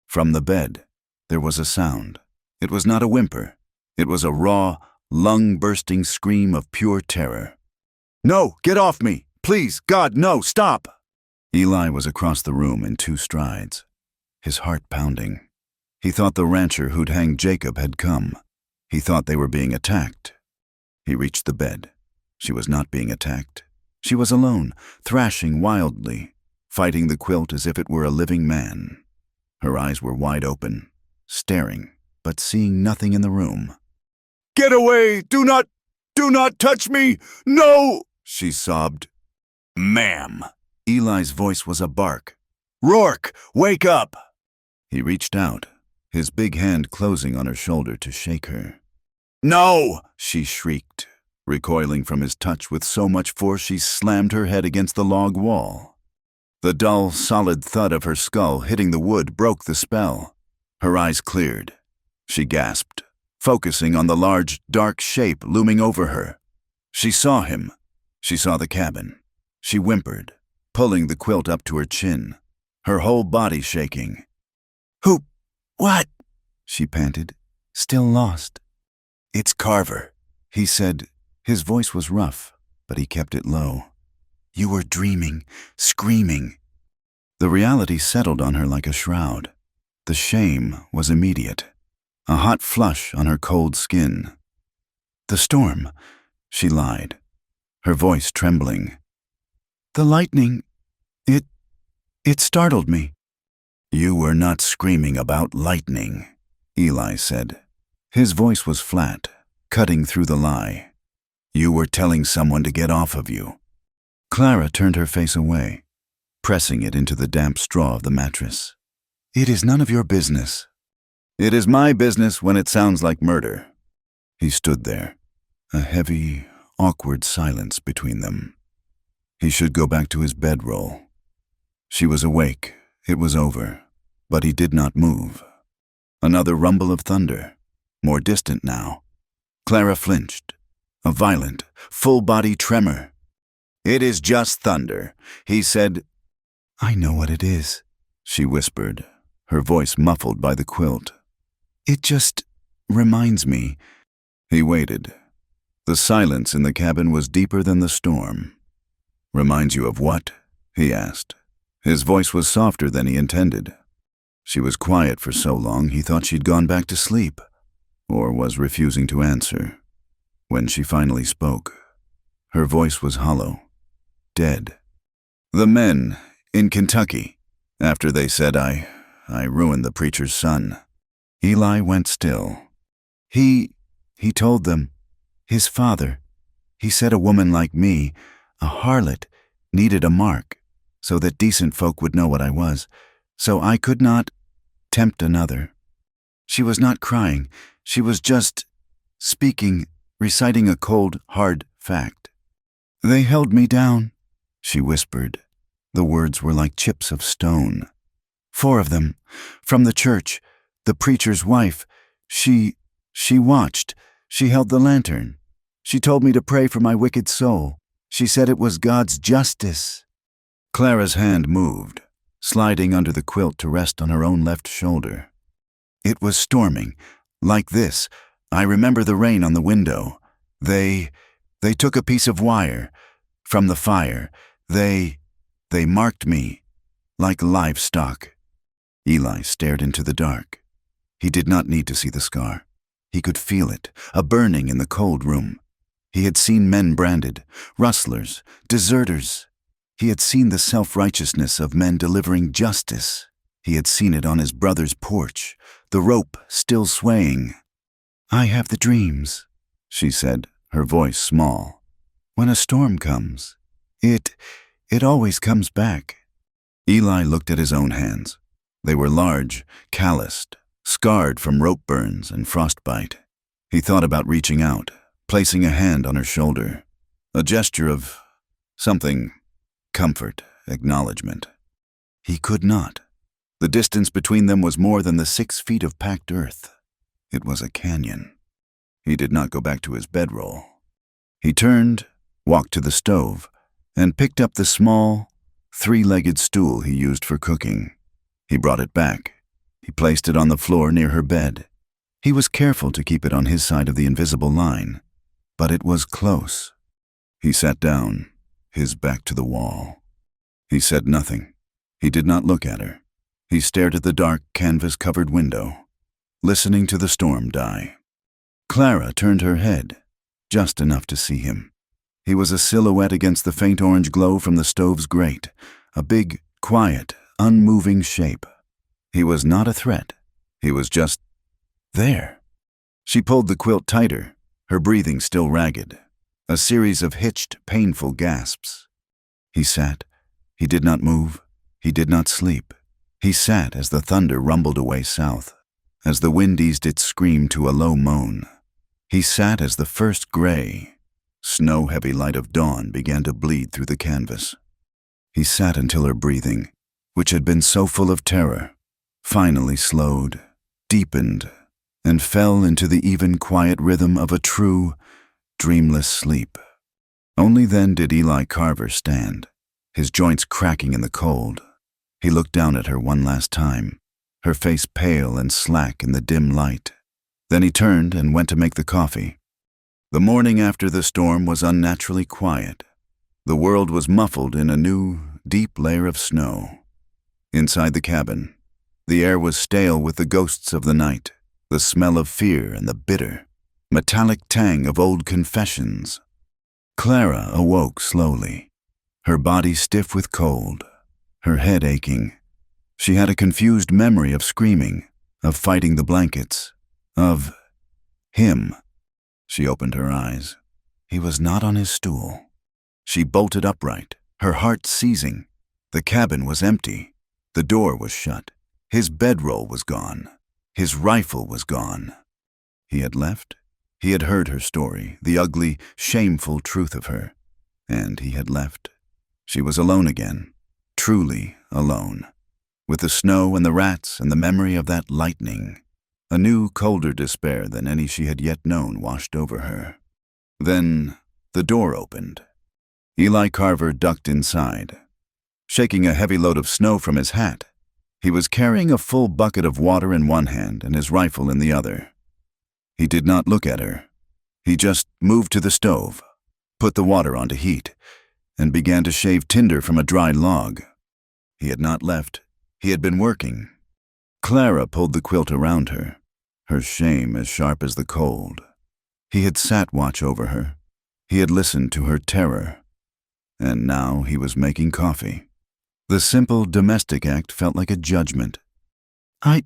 Speaker 1: From the bed, there was a sound. It was not a whimper. It was a raw, lung-bursting scream of pure terror. "No, get off me! Please, God, no, stop!" Eli was across the room in 2 strides, his heart pounding. He thought the rancher who'd hanged Jacob had come. He thought they were being attacked. He reached the bed. She was not being attacked. She was alone, thrashing wildly, fighting the quilt as if it were a living man. Her eyes were wide open, staring, but seeing nothing in the room. "Get away! Do not touch me! No!" she sobbed. "Ma'am!" Eli's voice was a bark. "Rourke, wake up!" He reached out, his big hand closing on her shoulder to shake her. "No!" she shrieked, recoiling from his touch with so much force she slammed her head against the log wall. The dull, solid thud of her skull hitting the wood broke the spell. Her eyes cleared. She gasped, focusing on the large, dark shape looming over her. She saw him. She saw the cabin. She whimpered, pulling the quilt up to her chin, her whole body shaking. "Who? What?" she panted, still lost. "It's Carver," he said, His voice was rough, but he kept it low. "You were dreaming, screaming." The reality settled on her like a shroud. The shame was immediate, a hot flush on her cold skin. "The storm," she lied, her voice trembling. "The lightning, it startled me." "You were not screaming about lightning," Eli said. His voice was flat, cutting through the lie. "You were telling someone to get off of you." Clara turned her face away, pressing it into the damp straw of the mattress. "It is none of your business." "It is my business when it sounds like murder." He stood there, a heavy, awkward silence between them. He should go back to his bedroll. She was awake. It was over, but he did not move. Another rumble of thunder, more distant now. Clara flinched, a violent, full-body tremor. "It is just thunder," he said. "I know what it is," she whispered, her voice muffled by the quilt. "It just reminds me." He waited. The silence in the cabin was deeper than the storm. "Reminds you of what?" he asked. His voice was softer than he intended. She was quiet for so long he thought she'd gone back to sleep, or was refusing to answer. When she finally spoke, her voice was hollow, dead. "The men in Kentucky, after they said I ruined the preacher's son." Eli went still. He told them, his father, he said a woman like me, a harlot, needed a mark, so that decent folk would know what I was, so I could not tempt another. She was not crying, she was just speaking, reciting a cold, hard fact. "They held me down," she whispered. The words were like chips of stone. "4 of them, from the church, the preacher's wife. She watched, she held the lantern. She told me to pray for my wicked soul. She said it was God's justice." Clara's hand moved, sliding under the quilt to rest on her own left shoulder. "It was storming, like this. I remember the rain on the window. They took a piece of wire from the fire. They marked me like livestock." Eli stared into the dark. He did not need to see the scar. He could feel it, a burning in the cold room. He had seen men branded, rustlers, deserters. He had seen the self-righteousness of men delivering justice. He had seen it on his brother's porch, the rope still swaying. "I have the dreams," she said, her voice small. "When a storm comes, it always comes back." Eli looked at his own hands. They were large, calloused, scarred from rope burns and frostbite. He thought about reaching out, placing a hand on her shoulder, a gesture of something, comfort, acknowledgement. He could not. The distance between them was more than the 6 feet of packed earth. It was a canyon. He did not go back to his bedroll. He turned, walked to the stove, and picked up the small, 3-legged stool he used for cooking. He brought it back. He placed it on the floor near her bed. He was careful to keep it on his side of the invisible line, but it was close. He sat down, his back to the wall. He said nothing. He did not look at her. He stared at the dark, canvas-covered window, listening to the storm die. Clara turned her head, just enough to see him. He was a silhouette against the faint orange glow from the stove's grate, a big, quiet, unmoving shape. He was not a threat. He was just there. She pulled the quilt tighter, her breathing still ragged, a series of hitched, painful gasps. He sat. He did not move. He did not sleep. He sat as the thunder rumbled away south, as the wind eased its scream to a low moan. He sat as the first gray, snow-heavy light of dawn began to bleed through the canvas. He sat until her breathing, which had been so full of terror, finally slowed, deepened, and fell into the even quiet rhythm of a true, dreamless sleep. Only then did Eli Carver stand, his joints cracking in the cold. He looked down at her one last time, her face pale and slack in the dim light. Then he turned and went to make the coffee. The morning after the storm was unnaturally quiet. The world was muffled in a new, deep layer of snow. Inside the cabin, the air was stale with the ghosts of the night, the smell of fear and the bitter, metallic tang of old confessions. Clara awoke slowly, her body stiff with cold, her head aching. She had a confused memory of screaming, of fighting the blankets, of him. She opened her eyes. He was not on his stool. She bolted upright, her heart seizing. The cabin was empty. The door was shut. His bedroll was gone. His rifle was gone. He had left. He had heard her story, the ugly, shameful truth of her. And he had left. She was alone again, truly alone, with the snow and the rats and the memory of that lightning. A new, colder despair than any she had yet known washed over her. Then the door opened. Eli Carver ducked inside, shaking a heavy load of snow from his hat. He was carrying a full bucket of water in one hand and his rifle in the other. He did not look at her. He just moved to the stove, put the water on to heat, and began to shave tinder from a dry log. He had not left. He had been working. Clara pulled the quilt around her, her shame as sharp as the cold. He had sat watch over her. He had listened to her terror. And now he was making coffee. The simple domestic act felt like a judgment. I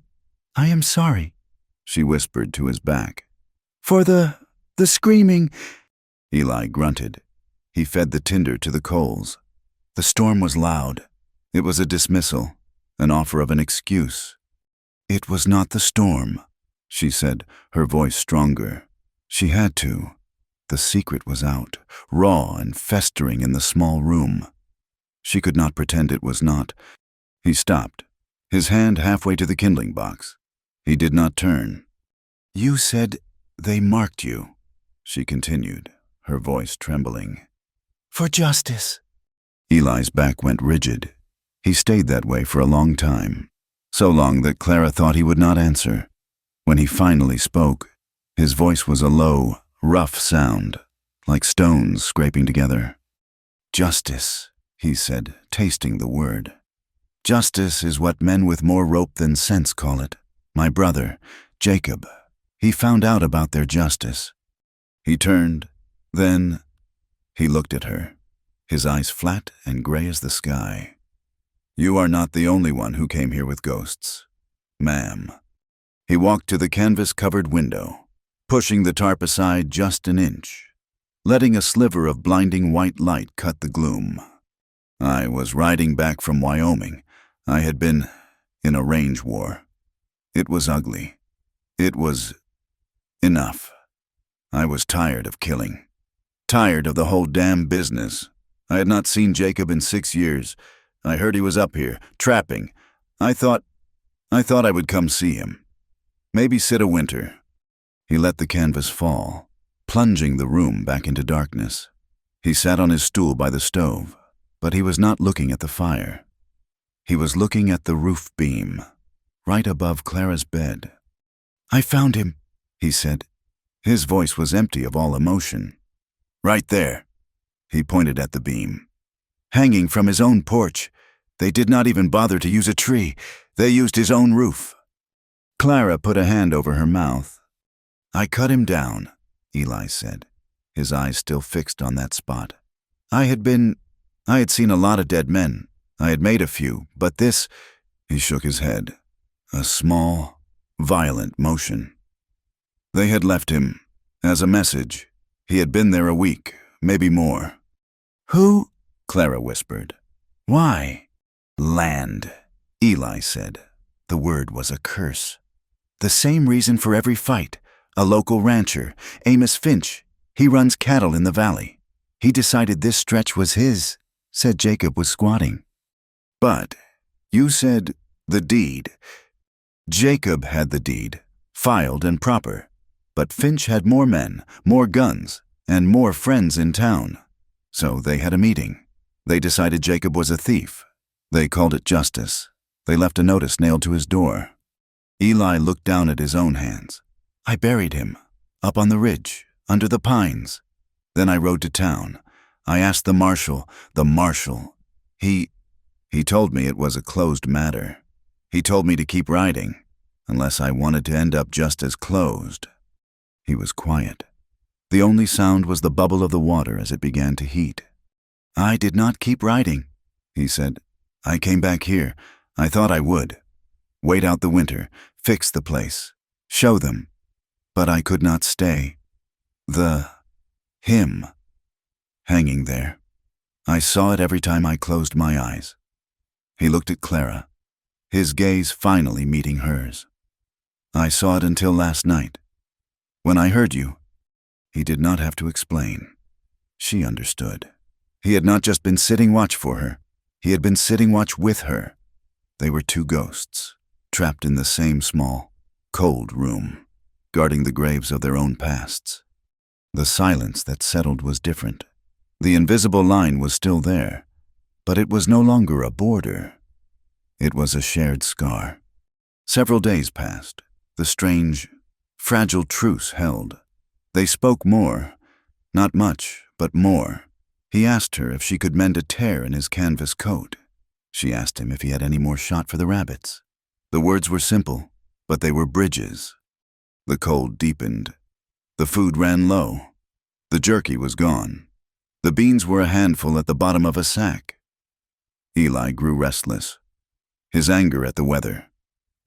Speaker 1: am sorry, she whispered to his back. For the screaming. Eli grunted. He fed the tinder to the coals. The storm was loud. It was a dismissal, an offer of an excuse. It was not the storm, she said, her voice stronger. She had to. The secret was out, raw and festering in the small room. She could not pretend it was not. He stopped, his hand halfway to the kindling box. He did not turn. You said they marked you, she continued, her voice trembling. For justice. Eli's back went rigid. He stayed that way for a long time, so long that Clara thought he would not answer. When he finally spoke, his voice was a low, rough sound, like stones scraping together. Justice, he said, tasting the word. Justice is what men with more rope than sense call it. My brother, Jacob, he found out about their justice. He turned, then he looked at her, his eyes flat and gray as the sky. You are not the only one who came here with ghosts, ma'am. He walked to the canvas-covered window, pushing the tarp aside just an inch, letting a sliver of blinding white light cut the gloom. I was riding back from Wyoming. I had been in a range war. It was ugly. It was enough. I was tired of killing. Tired of the whole damn business. I had not seen Jacob in 6 years. I heard he was up here, trapping. I thought I would come see him. Maybe sit a winter. He let the canvas fall, plunging the room back into darkness. He sat on his stool by the stove, but he was not looking at the fire. He was looking at the roof beam, right above Clara's bed. I found him, he said. His voice was empty of all emotion. Right there. He pointed at the beam. Hanging from his own porch. They did not even bother to use a tree. They used his own roof. Clara put a hand over her mouth. I cut him down, Eli said, his eyes still fixed on that spot. I had seen a lot of dead men. I had made a few, but this, he shook his head, a small, violent motion. They had left him, as a message. He had been there a week, maybe more. Who? Clara whispered. Why? Land, Eli said. The word was a curse. The same reason for every fight. A local rancher, Amos Finch. He runs cattle in the valley. He decided this stretch was his, said Jacob was squatting. But you said the deed. Jacob had the deed, filed and proper. But Finch had more men, more guns, and more friends in town. So they had a meeting. They decided Jacob was a thief. They called it justice. They left a notice nailed to his door. Eli looked down at his own hands. I buried him, up on the ridge, under the pines. Then I rode to town. I asked the marshal. He told me it was a closed matter. He told me to keep riding, unless I wanted to end up just as closed. He was quiet. The only sound was the bubble of the water as it began to heat. I did not keep riding, he said. I came back here. I thought I would. Wait out the winter, fix the place, show them. But I could not stay. Him, hanging there. I saw it every time I closed my eyes. He looked at Clara, his gaze finally meeting hers. I saw it until last night. When I heard you, he did not have to explain. She understood. He had not just been sitting watch for her. He had been sitting watch with her. They were two ghosts, trapped in the same small, cold room, guarding the graves of their own pasts. The silence that settled was different. The invisible line was still there, but it was no longer a border. It was a shared scar. Several days passed. The strange, fragile truce held. They spoke more. Not much, but more. He asked her if she could mend a tear in his canvas coat. She asked him if he had any more shot for the rabbits. The words were simple, but they were bridges. The cold deepened. The food ran low. The jerky was gone. The beans were a handful at the bottom of a sack. Eli grew restless. His anger at the weather,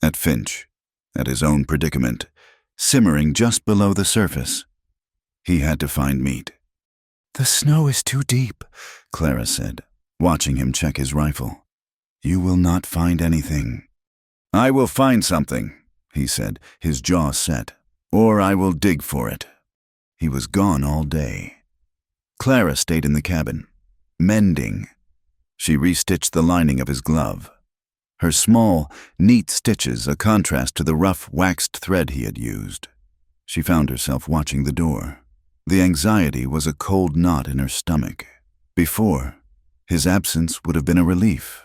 Speaker 1: at Finch, at his own predicament, simmering just below the surface. He had to find meat. "The snow is too deep," Clara said, watching him check his rifle. "You will not find anything." "I will find something," he said, his jaw set, "or I will dig for it." He was gone all day. Clara stayed in the cabin, mending. She restitched the lining of his glove. Her small, neat stitches a contrast to the rough, waxed thread he had used. She found herself watching the door. The anxiety was a cold knot in her stomach. Before, his absence would have been a relief.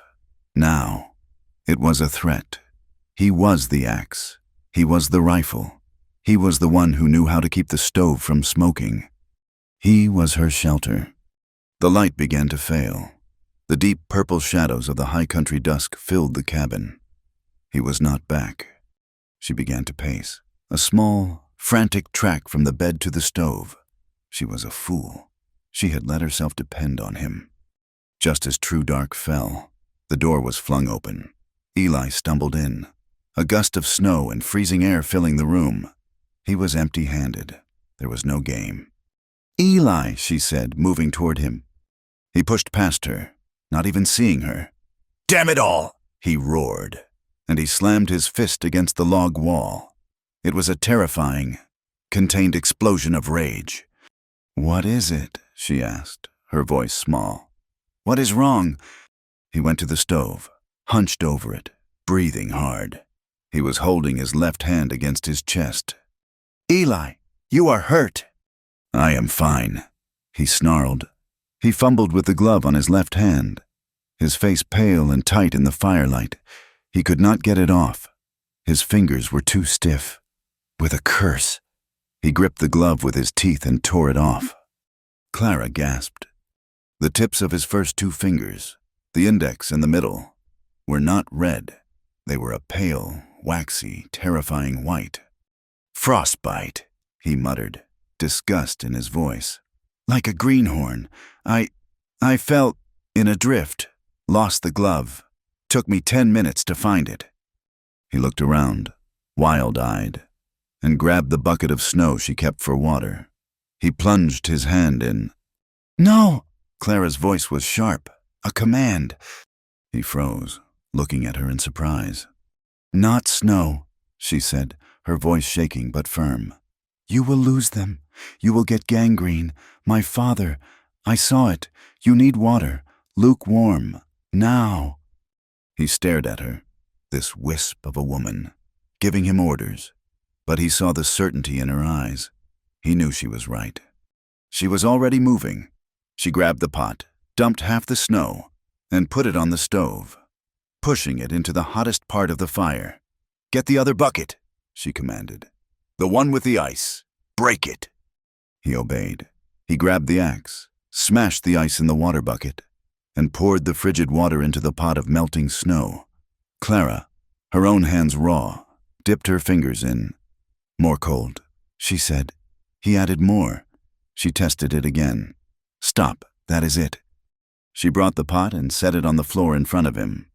Speaker 1: Now, it was a threat. He was the axe. He was the rifle. He was the one who knew how to keep the stove from smoking. He was her shelter. The light began to fail. The deep purple shadows of the high country dusk filled the cabin. He was not back. She began to pace, a small, frantic track from the bed to the stove. She was a fool. She had let herself depend on him. Just as true dark fell, the door was flung open. Eli stumbled in, a gust of snow and freezing air filling the room. He was empty-handed. There was no game. "Eli," she said, moving toward him. He pushed past her, not even seeing her. "Damn it all!" he roared, and he slammed his fist against the log wall. It was a terrifying, contained explosion of rage. "What is it?" she asked, her voice small. "What is wrong?" He went to the stove, hunched over it, breathing hard. He was holding his left hand against his chest. "Eli, you are hurt." "I am fine," he snarled. He fumbled with the glove on his left hand, his face pale and tight in the firelight. He could not get it off. His fingers were too stiff. With a curse, he gripped the glove with his teeth and tore it off. Clara gasped. The tips of his first two fingers, the index and the middle, were not red. They were a pale, waxy, terrifying white. "Frostbite," he muttered, disgust in his voice. "Like a greenhorn. I felt in a drift, lost the glove. Took me 10 minutes to find it." He looked around, wild-eyed, and grabbed the bucket of snow she kept for water. He plunged his hand in. "No!" Clara's voice was sharp, a command. He froze, looking at her in surprise. "Not snow," she said, her voice shaking but firm. "You will lose them. You will get gangrene. My father, I saw it. You need water, lukewarm, now." He stared at her, this wisp of a woman, giving him orders, but he saw the certainty in her eyes. He knew she was right. She was already moving. She grabbed the pot, dumped half the snow, and put it on the stove, pushing it into the hottest part of the fire. "Get the other bucket," she commanded. "The one with the ice. Break it." He obeyed. He grabbed the axe, smashed the ice in the water bucket, and poured the frigid water into the pot of melting snow. Clara, her own hands raw, dipped her fingers in. "More cold," she said. He added more. She tested it again. "Stop, that is it." She brought the pot and set it on the floor in front of him.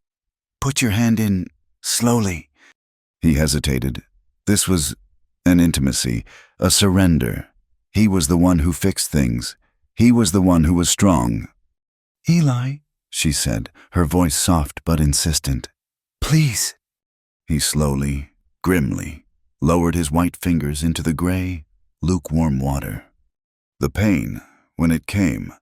Speaker 1: "Put your hand in, slowly." He hesitated. This was an intimacy, a surrender. He was the one who fixed things. He was the one who was strong. "Eli," she said, her voice soft but insistent. "Please." He slowly, grimly, lowered his white fingers into the gray, lukewarm water. The pain, when it came,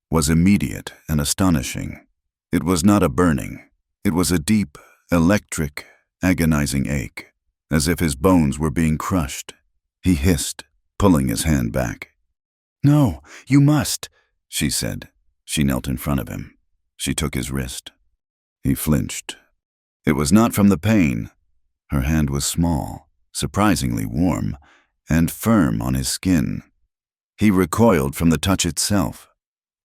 Speaker 1: was immediate and astonishing. It was not a burning. It was a deep, electric, agonizing ache, as if his bones were being crushed. He hissed, pulling his hand back. "No, you must," she said. She knelt in front of him. She took his wrist. He flinched. It was not from the pain. Her hand was small, surprisingly warm, and firm on his skin. He recoiled from the touch itself.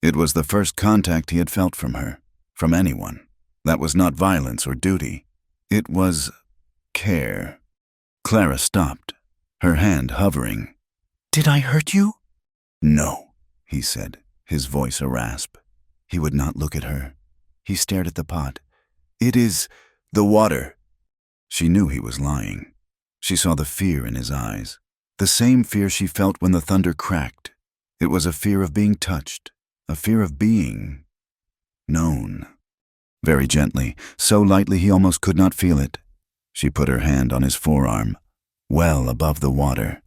Speaker 1: It was the first contact he had felt from her, from anyone. That was not violence or duty. It was care. Clara stopped, her hand hovering. "Did I hurt you?" "No," he said, his voice a rasp. He would not look at her. He stared at the pot. "It is the water." She knew he was lying. She saw the fear in his eyes, the same fear she felt when the thunder cracked. It was a fear of being touched, a fear of being known. Very gently, so lightly he almost could not feel it, she put her hand on his forearm, well above the water.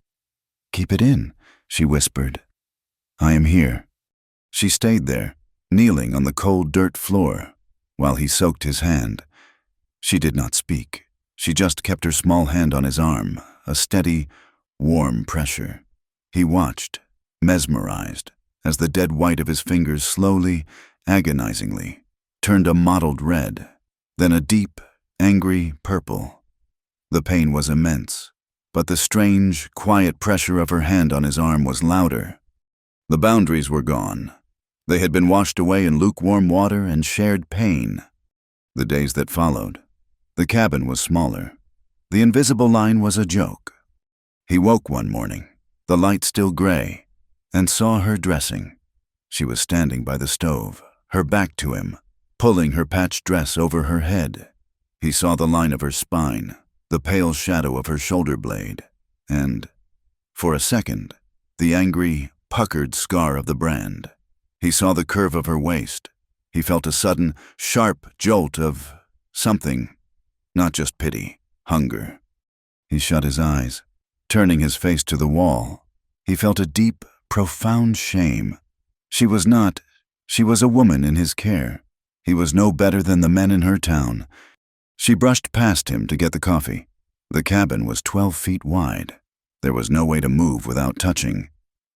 Speaker 1: "Keep it in," she whispered. "I am here." She stayed there, kneeling on the cold dirt floor, while he soaked his hand. She did not speak. She just kept her small hand on his arm, a steady, warm pressure. He watched, mesmerized, as the dead white of his fingers slowly, agonizingly, turned a mottled red, then a deep, angry purple. The pain was immense, but the strange, quiet pressure of her hand on his arm was louder. The boundaries were gone. They had been washed away in lukewarm water and shared pain. The days that followed, the cabin was smaller. The invisible line was a joke. He woke one morning, the light still gray, and saw her dressing. She was standing by the stove, her back to him, pulling her patched dress over her head. He saw the line of her spine, the pale shadow of her shoulder blade, and, for a second, the angry, puckered scar of the brand. He saw the curve of her waist. He felt a sudden, sharp jolt of something, not just pity, hunger. He shut his eyes, turning his face to the wall. He felt a deep, profound shame. She was a woman in his care. He was no better than the men in her town. She brushed past him to get the coffee. The cabin was 12 feet wide. There was no way to move without touching.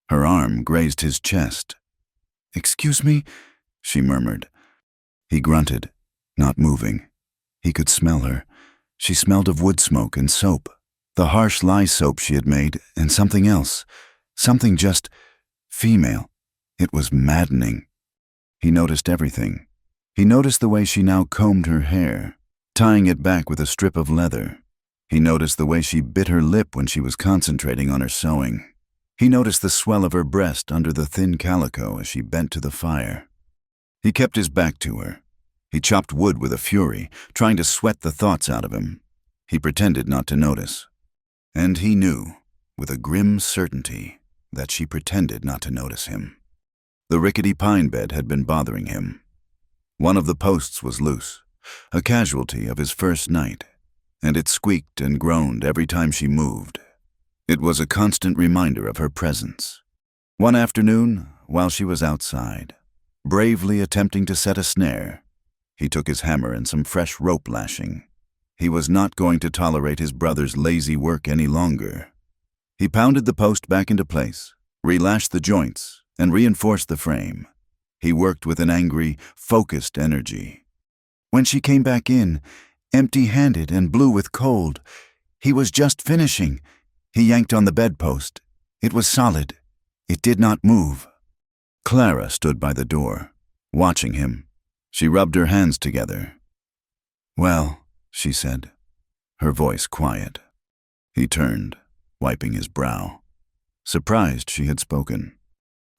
Speaker 1: Her arm grazed his chest. "Excuse me," she murmured. He grunted, not moving. He could smell her. She smelled of wood smoke and soap, the harsh lye soap she had made, and something else, something just female. It was maddening. He noticed everything. He noticed the way she now combed her hair, tying it back with a strip of leather. He noticed the way she bit her lip when she was concentrating on her sewing. He noticed the swell of her breast under the thin calico as she bent to the fire. He kept his back to her. He chopped wood with a fury, trying to sweat the thoughts out of him. He pretended not to notice. And he knew, with a grim certainty, that she pretended not to notice him. The rickety pine bed had been bothering him. One of the posts was loose, a casualty of his first night, and it squeaked and groaned every time she moved. It was a constant reminder of her presence. One afternoon, while she was outside, bravely attempting to set a snare, he took his hammer and some fresh rope lashing. He was not going to tolerate his brother's lazy work any longer. He pounded the post back into place, relashed the joints, and reinforced the frame. He worked with an angry, focused energy. When she came back in, empty-handed and blue with cold, he was just finishing. He yanked on the bedpost. It was solid. It did not move. Clara stood by the door, watching him. She rubbed her hands together. "Well," she said, her voice quiet. He turned, wiping his brow, surprised she had spoken.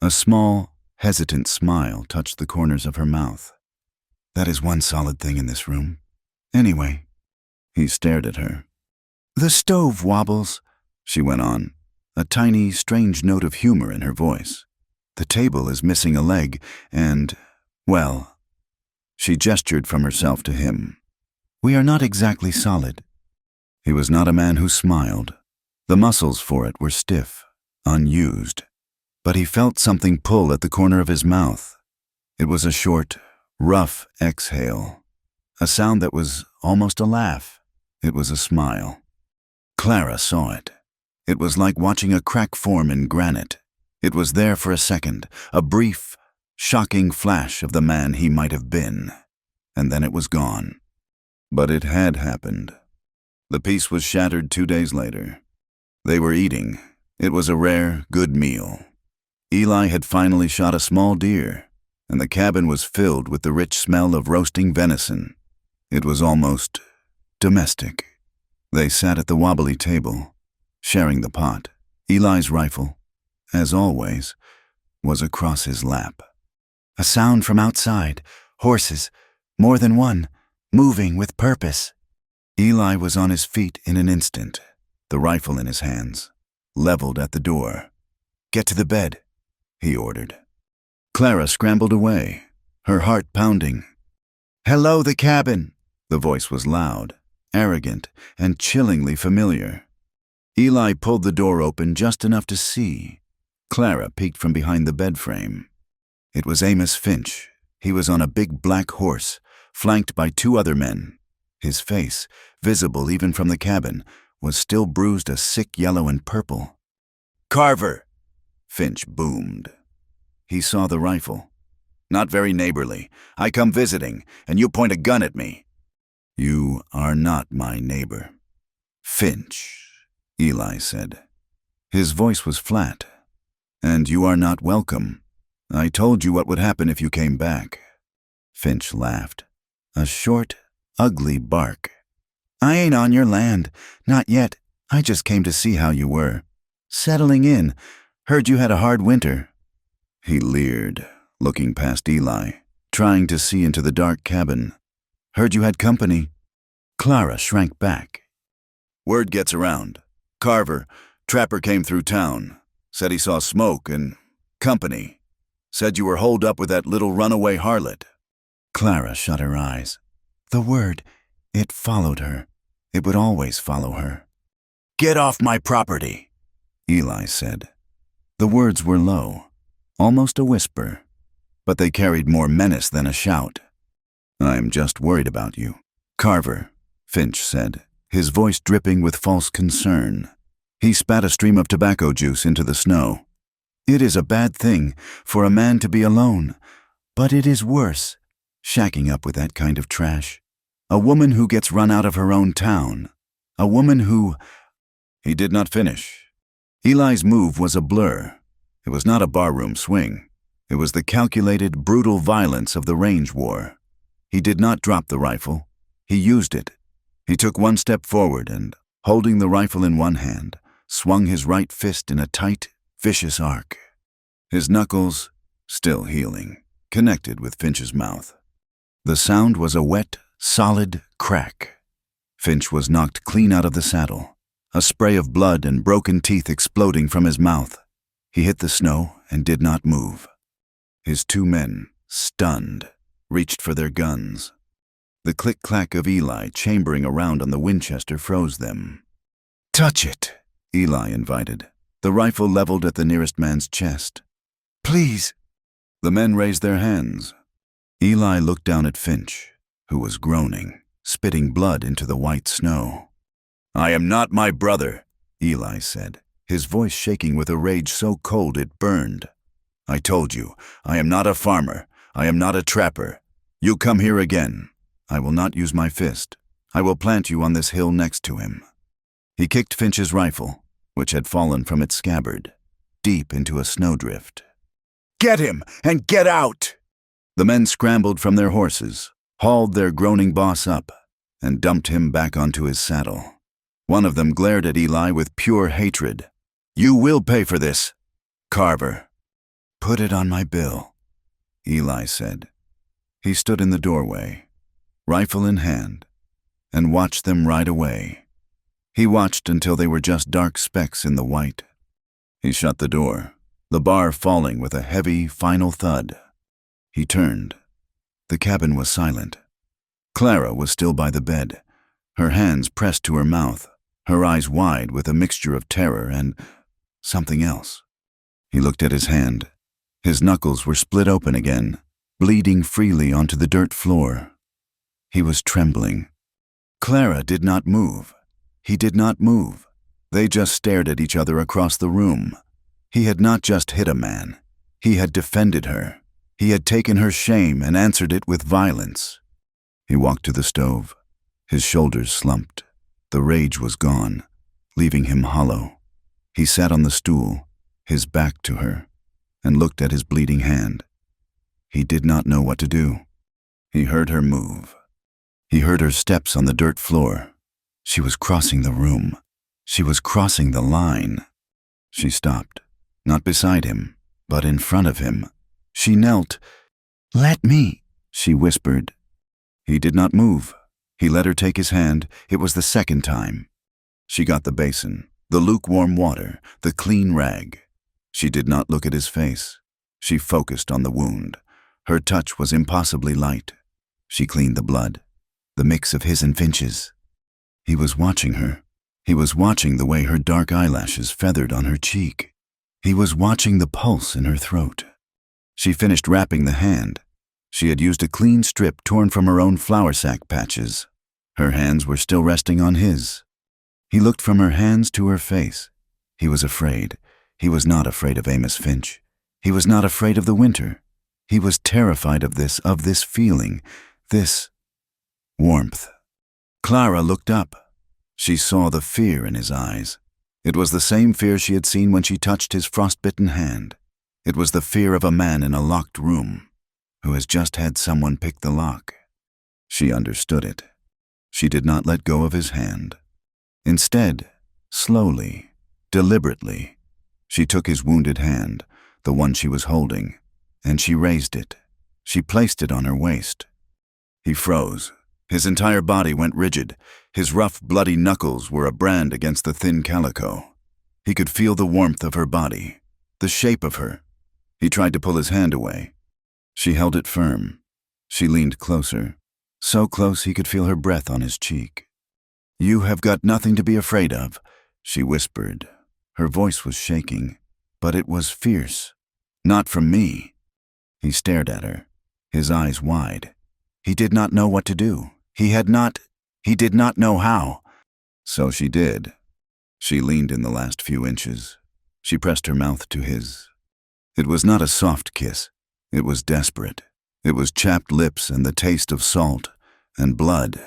Speaker 1: A small, hesitant smile touched the corners of her mouth. "That is one solid thing in this room. Anyway." He stared at her. "The stove wobbles," she went on, a tiny, strange note of humor in her voice. "The table is missing a leg, and, well," she gestured from herself to him, "we are not exactly solid." He was not a man who smiled. The muscles for it were stiff, unused. But he felt something pull at the corner of his mouth. It was a short, rough exhale, a sound that was almost a laugh. It was a smile. Clara saw it. It was like watching a crack form in granite. It was there for a second, a brief, shocking flash of the man he might have been, and then it was gone. But it had happened. The piece was shattered 2 days later. They were eating. It was a rare, good meal. Eli had finally shot a small deer, and the cabin was filled with the rich smell of roasting venison. It was almost domestic. They sat at the wobbly table, sharing the pot. Eli's rifle, as always, was across his lap. A sound from outside, horses, more than one, moving with purpose. Eli was on his feet in an instant, the rifle in his hands, leveled at the door. "Get to the bed," he ordered. Clara scrambled away, her heart pounding. "Hello, the cabin!" The voice was loud, arrogant, and chillingly familiar. Eli pulled the door open just enough to see. Clara peeked from behind the bed frame. It was Amos Finch. He was on a big black horse, flanked by 2 other men. His face, visible even from the cabin, was still bruised a sick yellow and purple. "Carver!" Finch boomed. He saw the rifle. "Not very neighborly. I come visiting, and you point a gun at me." "You are not my neighbor." "Finch," Eli said. His voice was flat. "And you are not welcome. I told you what would happen if you came back." Finch laughed. A short, ugly bark. "I ain't on your land. Not yet. I just came to see how you were. Settling in. Heard you had a hard winter." He leered, looking past Eli, trying to see into the dark cabin. "Heard you had company." Clara shrank back. "Word gets around. Carver, trapper came through town. Said he saw smoke and company. Said you were holed up with that little runaway harlot." Clara shut her eyes. The word, it followed her. It would always follow her. "Get off my property," Eli said. The words were low, almost a whisper, but they carried more menace than a shout. "I'm just worried about you, Carver," Finch said, his voice dripping with false concern. He spat a stream of tobacco juice into the snow. "It is a bad thing for a man to be alone, but it is worse, shacking up with that kind of trash. A woman who gets run out of her own town. A woman who—" He did not finish. Eli's move was a blur. It was not a barroom swing. It was the calculated, brutal violence of the range war. He did not drop the rifle. He used it. He took 1 step forward and, holding the rifle in one hand, swung his right fist in a tight, vicious arc. His knuckles, still healing, connected with Finch's mouth. The sound was a wet, solid crack. Finch was knocked clean out of the saddle, a spray of blood and broken teeth exploding from his mouth. He hit the snow and did not move. His 2 men, stunned, reached for their guns. The click-clack of Eli chambering around on the Winchester froze them. "Touch it," Eli invited, the rifle leveled at the nearest man's chest. "Please." The men raised their hands. Eli looked down at Finch, who was groaning, spitting blood into the white snow. "I am not my brother," Eli said, his voice shaking with a rage so cold it burned. "I told you, I am not a farmer. I am not a trapper. You come here again. I will not use my fist. I will plant you on this hill next to him." He kicked Finch's rifle, which had fallen from its scabbard. deep into a snowdrift. "Get him and get out!" The men scrambled from their horses, hauled their groaning boss up, and dumped him back onto his saddle. One of them glared at Eli with pure hatred. "You will pay for this, Carver." "Put it on my bill," Eli said. He stood in the doorway, rifle in hand, and watched them ride away. He watched until they were just dark specks in the white. He shut the door, the bar falling with a heavy, final thud. He turned. The cabin was silent. Clara was still by the bed, her hands pressed to her mouth, her eyes wide with a mixture of terror and something else. He looked at his hand. His knuckles were split open again, bleeding freely onto the dirt floor. He was trembling. Clara did not move. He did not move. They just stared at each other across the room. He had not just hit a man. He had defended her. He had taken her shame and answered it with violence. He walked to the stove. His shoulders slumped. The rage was gone, leaving him hollow. He sat on the stool, his back to her, and looked at his bleeding hand. He did not know what to do. He heard her move. He heard her steps on the dirt floor. She was crossing the room. She was crossing the line. She stopped, not beside him, but in front of him. She knelt. "Let me," she whispered. He did not move. He let her take his hand. It was the second time. She got the basin, the lukewarm water, the clean rag. She did not look at his face. She focused on the wound. Her touch was impossibly light. She cleaned the blood, the mix of his and Finch's. He was watching her. He was watching the way her dark eyelashes feathered on her cheek. He was watching the pulse in her throat. She finished wrapping the hand. She had used a clean strip torn from her own flour sack patches. Her hands were still resting on his. He looked from her hands to her face. He was afraid. He was not afraid of Amos Finch. He was not afraid of the winter. He was terrified of this feeling, this warmth. Clara looked up. She saw the fear in his eyes. It was the same fear she had seen when she touched his frostbitten hand. It was the fear of a man in a locked room who has just had someone pick the lock. She understood it. She did not let go of his hand. Instead, slowly, deliberately, she took his wounded hand, the one she was holding, and she raised it. She placed it on her waist. He froze. His entire body went rigid. His rough, bloody knuckles were a brand against the thin calico. He could feel the warmth of her body, the shape of her. He tried to pull his hand away. She held it firm. She leaned closer, so close he could feel her breath on his cheek. "You have got nothing to be afraid of," she whispered. Her voice was shaking, but it was fierce. "Not from me." He stared at her, his eyes wide. He did not know what to do. He did not know how. So she did. She leaned in the last few inches. She pressed her mouth to his. It was not a soft kiss. It was desperate. It was chapped lips and the taste of salt, and blood,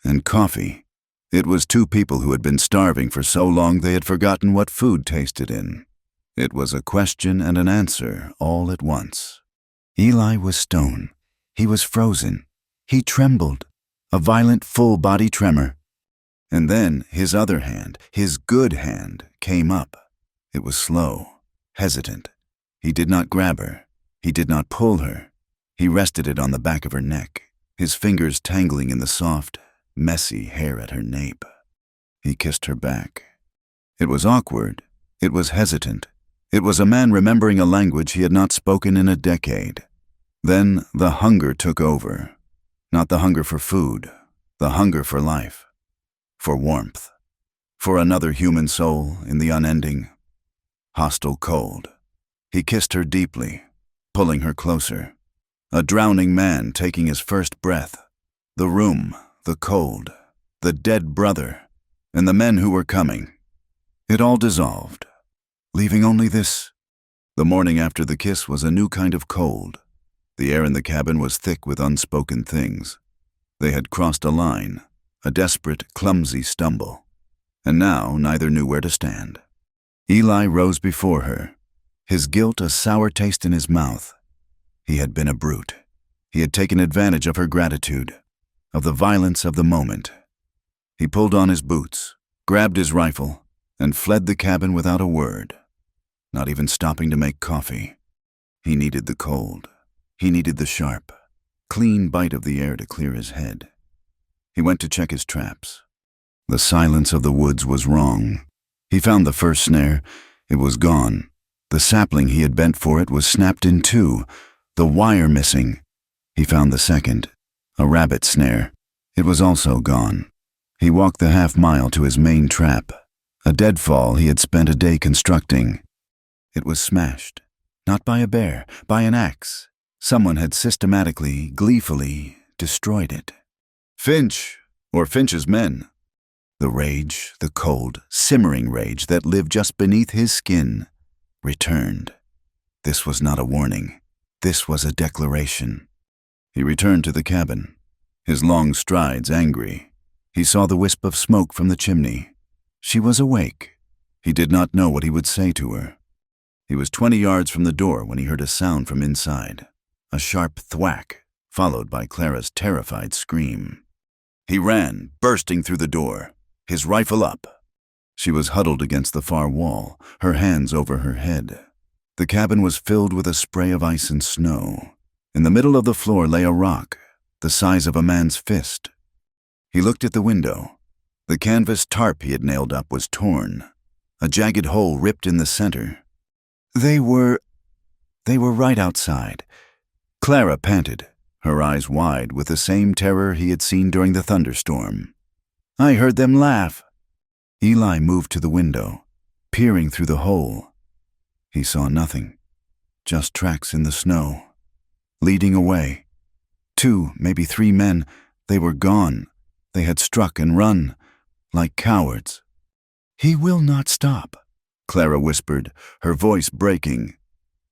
Speaker 1: and coffee. It was two people who had been starving for so long they had forgotten what food tasted in. It was a question and an answer all at once. Eli was stone. He was frozen. He trembled, a violent full-body tremor. And then his other hand, his good hand, came up. It was slow, hesitant. He did not grab her. He did not pull her. He rested it on the back of her neck, his fingers tangling in the soft, messy hair at her nape. He kissed her back. It was awkward. It was hesitant. It was a man remembering a language he had not spoken in a decade. Then the hunger took over. Not the hunger for food, the hunger for life, for warmth, for another human soul in the unending, hostile cold. He kissed her deeply, pulling her closer. A drowning man taking his first breath. The room, the cold, the dead brother, and the men who were coming. It all dissolved, leaving only this. The morning after the kiss was a new kind of cold. The air in the cabin was thick with unspoken things. They had crossed a line, a desperate, clumsy stumble, and now neither knew where to stand. Eli rose before her. his guilt a sour taste in his mouth. He had been a brute. He had taken advantage of her gratitude, of the violence of the moment. He pulled on his boots, grabbed his rifle, and fled the cabin without a word, not even stopping to make coffee. He needed the cold. He needed the sharp, clean bite of the air to clear his head. He went to check his traps. The silence of the woods was wrong. He found the first snare. It was gone. The sapling he had bent for it was snapped in two, the wire missing. He found the second, a rabbit snare. It was also gone. He walked the half-mile to his main trap, a deadfall he had spent a day constructing. It was smashed, not by a bear, by an axe. Someone had systematically, gleefully destroyed it. Finch, or Finch's men. The rage, the cold, simmering rage that lived just beneath his skin, returned. This was not a warning. This was a declaration. He returned to the cabin, his long strides angry. He saw the wisp of smoke from the chimney. She was awake. He did not know what he would say to her. He was 20 yards from the door when he heard a sound from inside, a sharp thwack, followed by Clara's terrified scream. He ran, bursting through the door, his rifle up. She was huddled against the far wall, her hands over her head. The cabin was filled with a spray of ice and snow. In the middle of the floor lay a rock, the size of a man's fist. He looked at the window. The canvas tarp he had nailed up was torn, a jagged hole ripped in the center. They were right outside. Clara panted, her eyes wide with the same terror he had seen during the thunderstorm. I heard them laugh. Eli moved to the window, peering through the hole. He saw nothing, just tracks in the snow, leading away. 2, maybe 3 men, they were gone. They had struck and run, like cowards. He will not stop, Clara whispered, her voice breaking.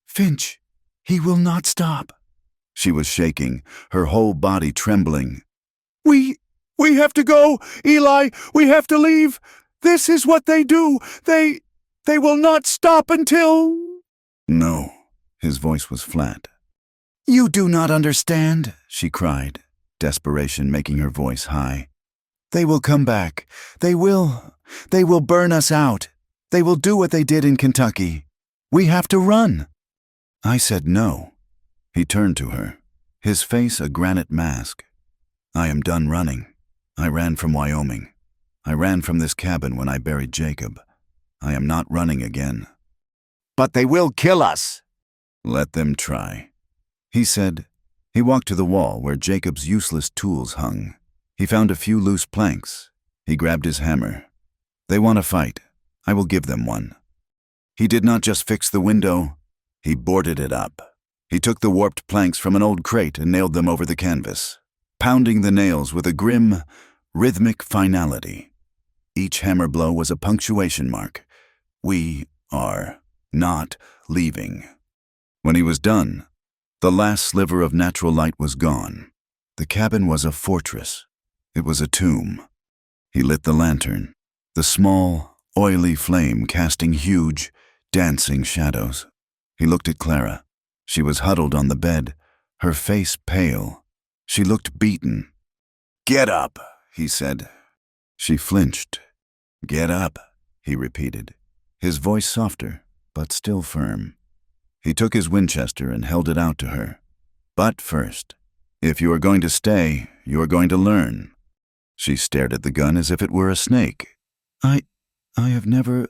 Speaker 1: Finch, he will not stop. She was shaking, her whole body trembling. We have to go, Eli, we have to leave. This is what they do. They will not stop until... No, his voice was flat. You do not understand, she cried, desperation making her voice high. They will come back. They will burn us out. They will do what they did in Kentucky. We have to run. I said no. He turned to her, his face a granite mask. I am done running. I ran from Wyoming. I ran from this cabin when I buried Jacob. I am not running again. But they will kill us. Let them try, he said. He walked to the wall where Jacob's useless tools hung. He found a few loose planks. He grabbed his hammer. They want to fight. I will give them one. He did not just fix the window. He boarded it up. He took the warped planks from an old crate and nailed them over the canvas, pounding the nails with a grim, rhythmic finality. Each hammer blow was a punctuation mark. We are not leaving. When he was done, the last sliver of natural light was gone. The cabin was a fortress. It was a tomb. He lit the lantern, the small, oily flame casting huge, dancing shadows. He looked at Clara. She was huddled on the bed, her face pale. She looked beaten. Get up, he said. She flinched. Get up, he repeated, his voice softer, but still firm. He took his Winchester and held it out to her. But first, if you are going to stay, you are going to learn. She stared at the gun as if it were a snake. I have never...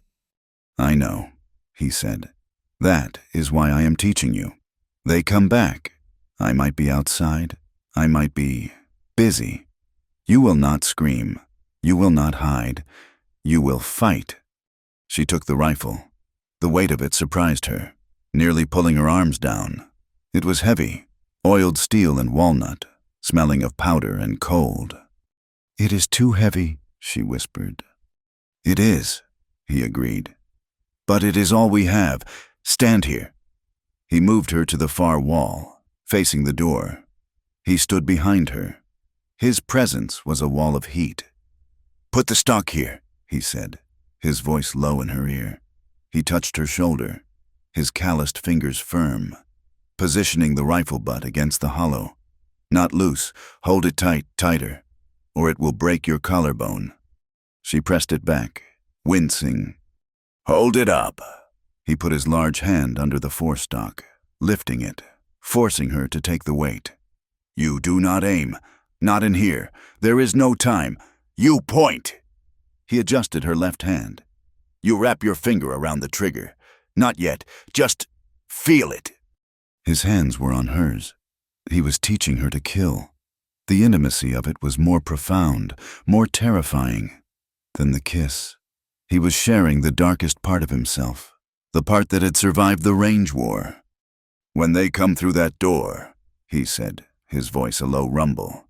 Speaker 1: I know, he said. That is why I am teaching you. They come back. I might be outside. I might be busy. You will not scream. You will not hide. You will fight. She took the rifle. The weight of it surprised her, nearly pulling her arms down. It was heavy, oiled steel and walnut, smelling of powder and cold. It is too heavy, she whispered. It is, he agreed. But it is all we have. Stand here. He moved her to the far wall, facing the door. He stood behind her. His presence was a wall of heat. Put the stock here, he said, his voice low in her ear. He touched her shoulder. his calloused fingers firm, positioning the rifle butt against the hollow. Not loose, hold it tight, tighter, or it will break your collarbone. She pressed it back, wincing. Hold it up. He put his large hand under the forestock, lifting it, forcing her to take the weight. You do not aim. Not in here. There is no time. You point. He adjusted her left hand. You wrap your finger around the trigger. Not yet. Just feel it. His hands were on hers. He was teaching her to kill. The intimacy of it was more profound, more terrifying than the kiss. He was sharing the darkest part of himself, the part that had survived the range war. When they come through that door, he said, his voice a low rumble,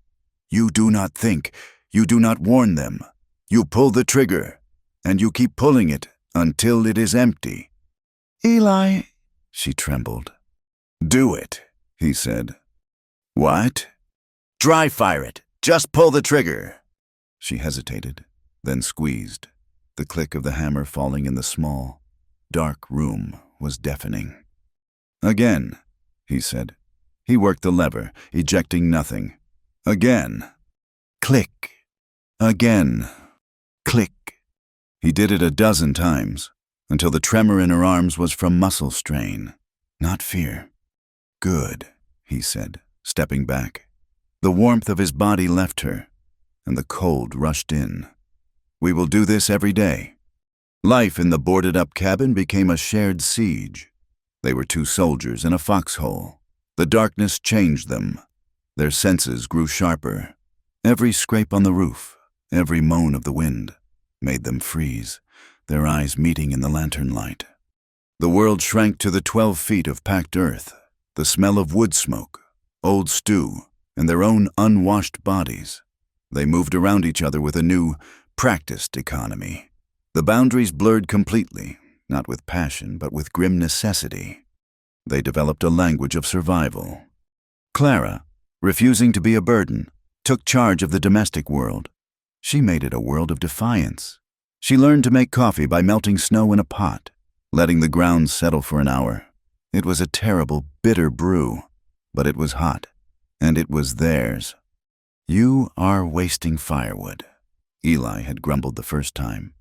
Speaker 1: you do not think, you do not warn them. You pull the trigger, and you keep pulling it until it is empty. Eli, she trembled. Do it, he said. What? Dry fire it. Just pull the trigger. She hesitated, then squeezed. The click of the hammer falling in the small, dark room was deafening. Again, he said. He worked the lever, ejecting nothing. Again. Click. Again. Click. He did it a dozen times, until the tremor in her arms was from muscle strain, not fear. Good, he said, stepping back. The warmth of his body left her, and the cold rushed in. We will do this every day. Life in the boarded-up cabin became a shared siege. They were two soldiers in a foxhole. The darkness changed them. Their senses grew sharper. Every scrape on the roof, every moan of the wind, made them freeze, their eyes meeting in the lantern light. The world shrank to the 12 feet of packed earth, the smell of wood smoke, old stew, and their own unwashed bodies. They moved around each other with a new, practiced economy. The boundaries blurred completely, not with passion, but with grim necessity. They developed a language of survival. Clara, refusing to be a burden, took charge of the domestic world. She made it a world of defiance. She learned to make coffee by melting snow in a pot, letting the ground settle for an hour. It was a terrible, bitter brew, but it was hot, and it was theirs. You are wasting firewood, Eli had grumbled the first time.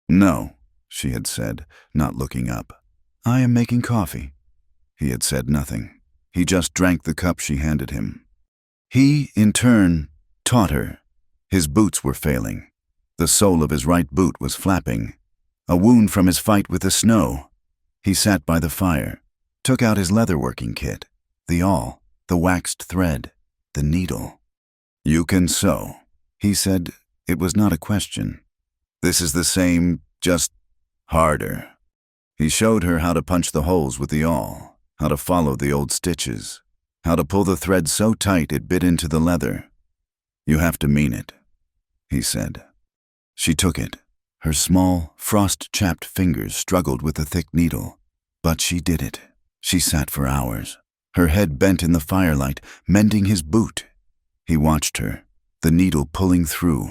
Speaker 1: No, she had said, not looking up. I am making coffee. He had said nothing. He just drank the cup she handed him. He, in turn, taught her. His boots were failing. The sole of his right boot was flapping. A wound from his fight with the snow. He sat by the fire, took out his leatherworking kit, the awl, the waxed thread, the needle. You can sew, he said. It was not a question. This is the same, just harder. He showed her how to punch the holes with the awl, how to follow the old stitches, how to pull the thread so tight it bit into the leather. You have to mean it, he said. She took it. Her small, frost-chapped fingers struggled with the thick needle, but she did it. She sat for hours, her head bent in the firelight, mending his boot. He watched her, the needle pulling through,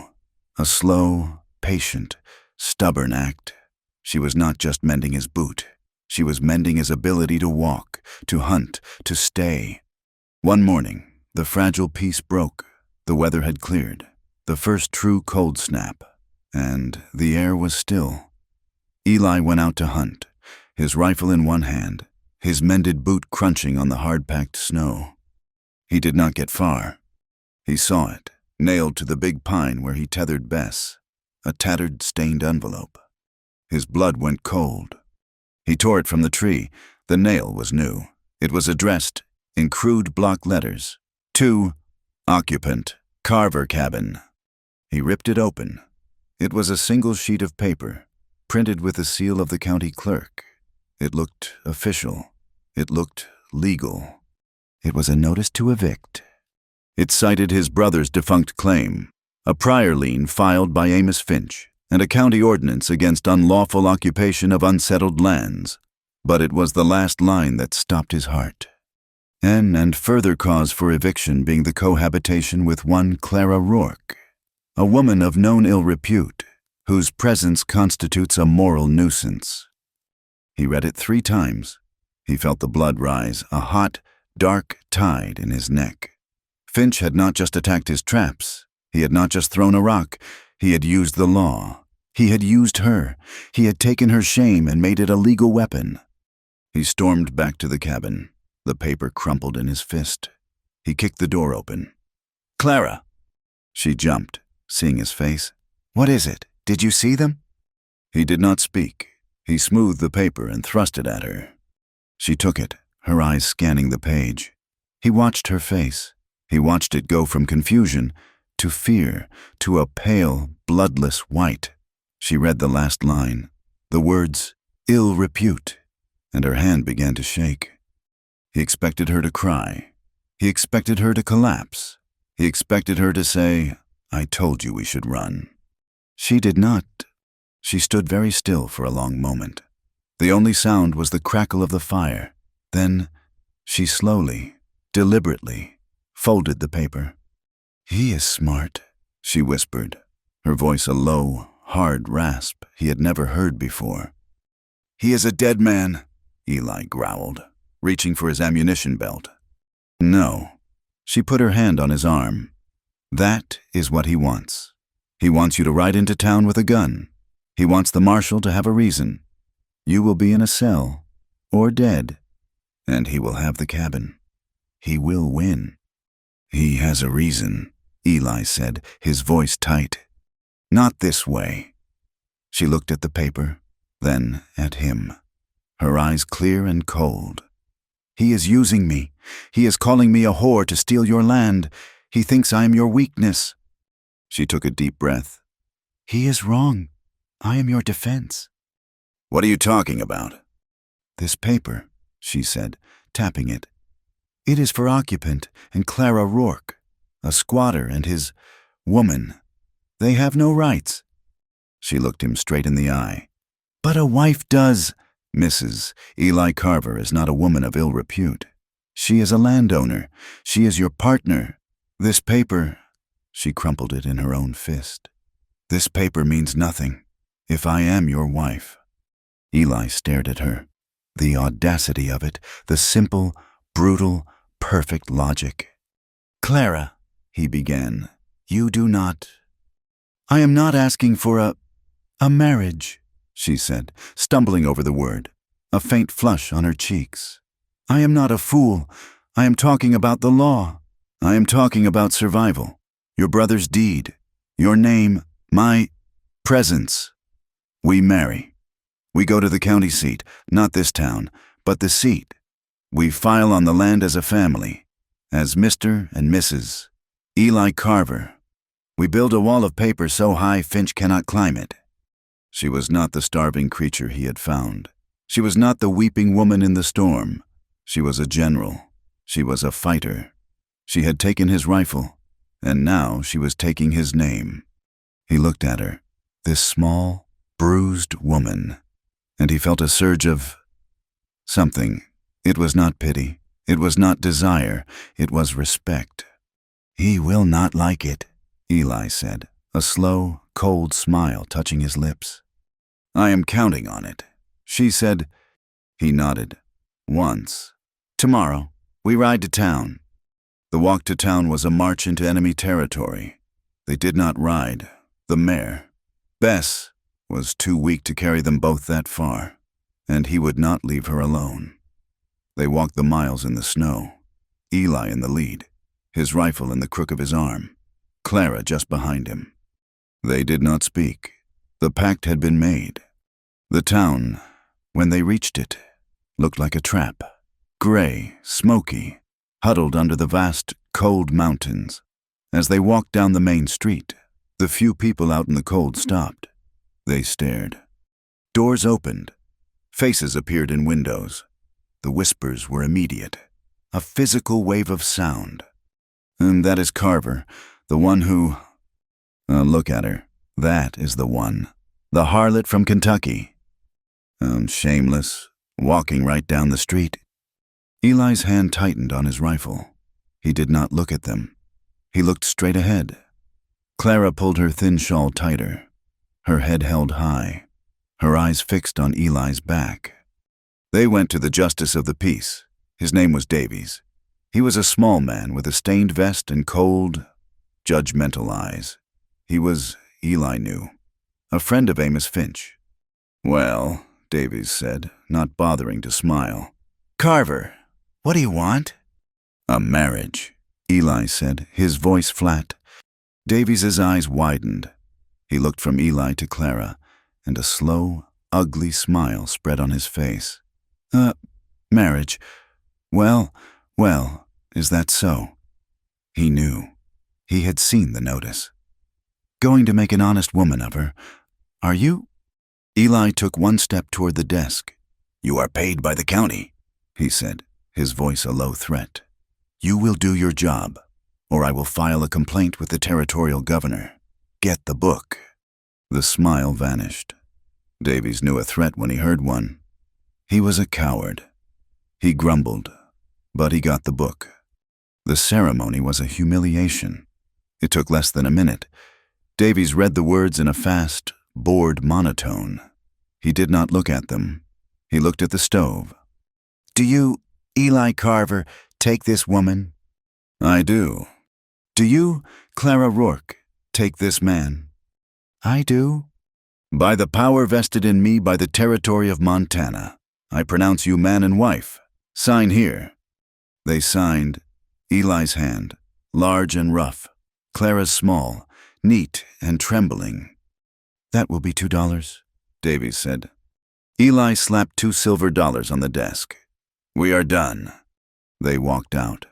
Speaker 1: a slow, patient, stubborn act. She was not just mending his boot. She was mending his ability to walk, to hunt, to stay. One morning, the fragile peace broke. The weather had cleared, the first true cold snap, and the air was still. Eli went out to hunt, his rifle in one hand, his mended boot crunching on the hard-packed snow. He did not get far. He saw it, nailed to the big pine where he tethered Bess, a tattered, stained envelope. His blood went cold. He tore it from the tree. The nail was new. It was addressed, in crude block letters, to Occupant, Carver Cabin. He ripped it open. It was a single sheet of paper, printed with the seal of the county clerk. It looked official. It looked legal. It was a notice to evict. It cited his brother's defunct claim, a prior lien filed by Amos Finch, and a county ordinance against unlawful occupation of unsettled lands. But it was the last line that stopped his heart. And further cause for eviction being the cohabitation with one Clara Rourke, a woman of known ill repute, whose presence constitutes a moral nuisance. He read it 3 times, He felt the blood rise, a hot, dark tide in his neck. Finch had not just attacked his traps. He had not just thrown a rock. He had used the law. He had used her. He had taken her shame and made it a legal weapon. He stormed back to the cabin. The paper crumpled in his fist. He kicked the door open. "Clara!" She jumped, seeing his face. "What is it? Did you see them?" He did not speak. He smoothed the paper and thrust it at her. She took it, her eyes scanning the page. He watched her face. He watched it go from confusion to fear to a pale, bloodless white. She read the last line, the words, "ill repute," and her hand began to shake. He expected her to cry. He expected her to collapse. He expected her to say, "I told you we should run." She did not. She stood very still for a long moment. The only sound was the crackle of the fire. Then she slowly, deliberately, folded the paper. "He is smart," she whispered, her voice a low, hard rasp he had never heard before. "He is a dead man," Eli growled, reaching for his ammunition belt. "No." She put her hand on his arm. "That is what he wants. He wants you to ride into town with a gun. He wants the marshal to have a reason. You will be in a cell, or dead, and he will have the cabin. He will win." "He has a reason," Eli said, his voice tight. "Not this way." She looked at the paper, then at him, her eyes clear and cold. "He is using me. He is calling me a whore to steal your land. He thinks I am your weakness." She took a deep breath. "He is wrong. I am your defense." "What are you talking about?" "This paper," she said, tapping it. "It is for Occupant and Clara Rourke, a squatter and his woman. They have no rights." She looked him straight in the eye. "But a wife does." "Mrs. Eli Carver is not a woman of ill repute. She is a landowner. She is your partner. This paper," she crumpled it in her own fist. "This paper means nothing if I am your wife." Eli stared at her. The audacity of it, the simple, brutal, perfect logic. "Clara," he began, "you do not—" "I am not asking for a marriage," she said, stumbling over the word, a faint flush on her cheeks. "I am not a fool. I am talking about the law. I am talking about survival. Your brother's deed. Your name. My presence. We marry. We go to the county seat, not this town, but the seat. We file on the land as a family, as Mr. and Mrs. Eli Carver. We build a wall of paper so high Finch cannot climb it." She was not the starving creature he had found. She was not the weeping woman in the storm. She was a general. She was a fighter. She had taken his rifle, and now she was taking his name. He looked at her, this small, bruised woman, and he felt a surge of something. It was not pity. It was not desire. It was respect. "He will not like it," Eli said, a slow, cold smile touching his lips. "I am counting on it," she said. He nodded. "Once. Tomorrow, we ride to town." The walk to town was a march into enemy territory. They did not ride. The mare, Bess, was too weak to carry them both that far, and he would not leave her alone. They walked the miles in the snow, Eli in the lead, his rifle in the crook of his arm, Clara just behind him. They did not speak. The pact had been made. The town, when they reached it, looked like a trap, gray, smoky, huddled under the vast, cold mountains. As they walked down the main street, the few people out in the cold stopped. They stared. Doors opened. Faces appeared in windows. The whispers were immediate, a physical wave of sound. "And that is Carver, the one who—" "Look at her. That is the one. The harlot from Kentucky. Shameless, walking right down the street." Eli's hand tightened on his rifle. He did not look at them. He looked straight ahead. Clara pulled her thin shawl tighter, her head held high, her eyes fixed on Eli's back. They went to the justice of the peace. His name was Davies. He was a small man with a stained vest and cold, judgmental eyes. He was, Eli knew, a friend of Amos Finch. "Well," Davies said, not bothering to smile. "Carver, what do you want?" "A marriage," Eli said, his voice flat. Davies's eyes widened. He looked from Eli to Clara, and a slow, ugly smile spread on his face. Marriage. Well, is that so?" He knew. He had seen the notice. "Going to make an honest woman of her. Are you?" Eli took one step toward the desk. "You are paid by the county," he said, his voice a low threat. "You will do your job, or I will file a complaint with the territorial governor. Get the book." The smile vanished. Davies knew a threat when he heard one. He was a coward. He grumbled, but he got the book. The ceremony was a humiliation. It took less than a minute. Davies read the words in a fast, bored monotone. He did not look at them. He looked at the stove. "Do you, Eli Carver, take this woman?" "I do." "Do you, Clara Rourke, take this man?" "I do." "By the power vested in me by the territory of Montana, I pronounce you man and wife. Sign here." They signed. Eli's hand, large and rough. Clara's small, neat and trembling. "That will be $2, Davies said. Eli slapped $2 silver on the desk. "We are done." They walked out.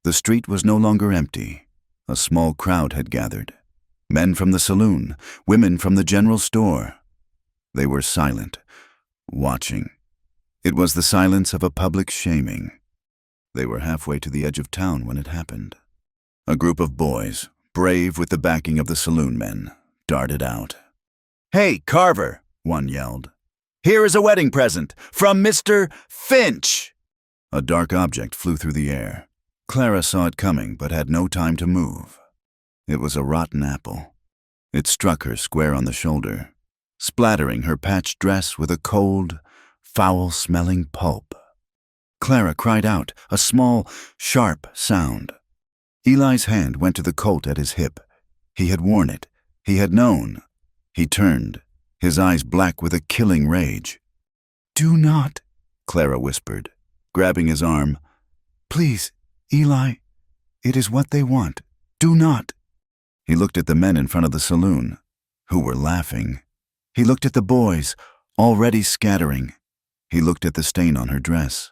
Speaker 1: The street was no longer empty. A small crowd had gathered. Men from the saloon, women from the general store. They were silent, watching. It was the silence of a public shaming. They were halfway to the edge of town when it happened. A group of boys, brave with the backing of the saloon men, darted out. "Hey, Carver," one yelled. "Here is a wedding present from Mr. Finch." A dark object flew through the air. Clara saw it coming but had no time to move. It was a rotten apple. It struck her square on the shoulder, splattering her patched dress with a cold, foul-smelling pulp. Clara cried out, a small, sharp sound. Eli's hand went to the colt at his hip. He had worn it. He had known. He turned, his eyes black with a killing rage. "Do not," Clara whispered, grabbing his arm. "Please, Eli, it is what they want. Do not." He looked at the men in front of the saloon, who were laughing. He looked at the boys, already scattering. He looked at the stain on her dress.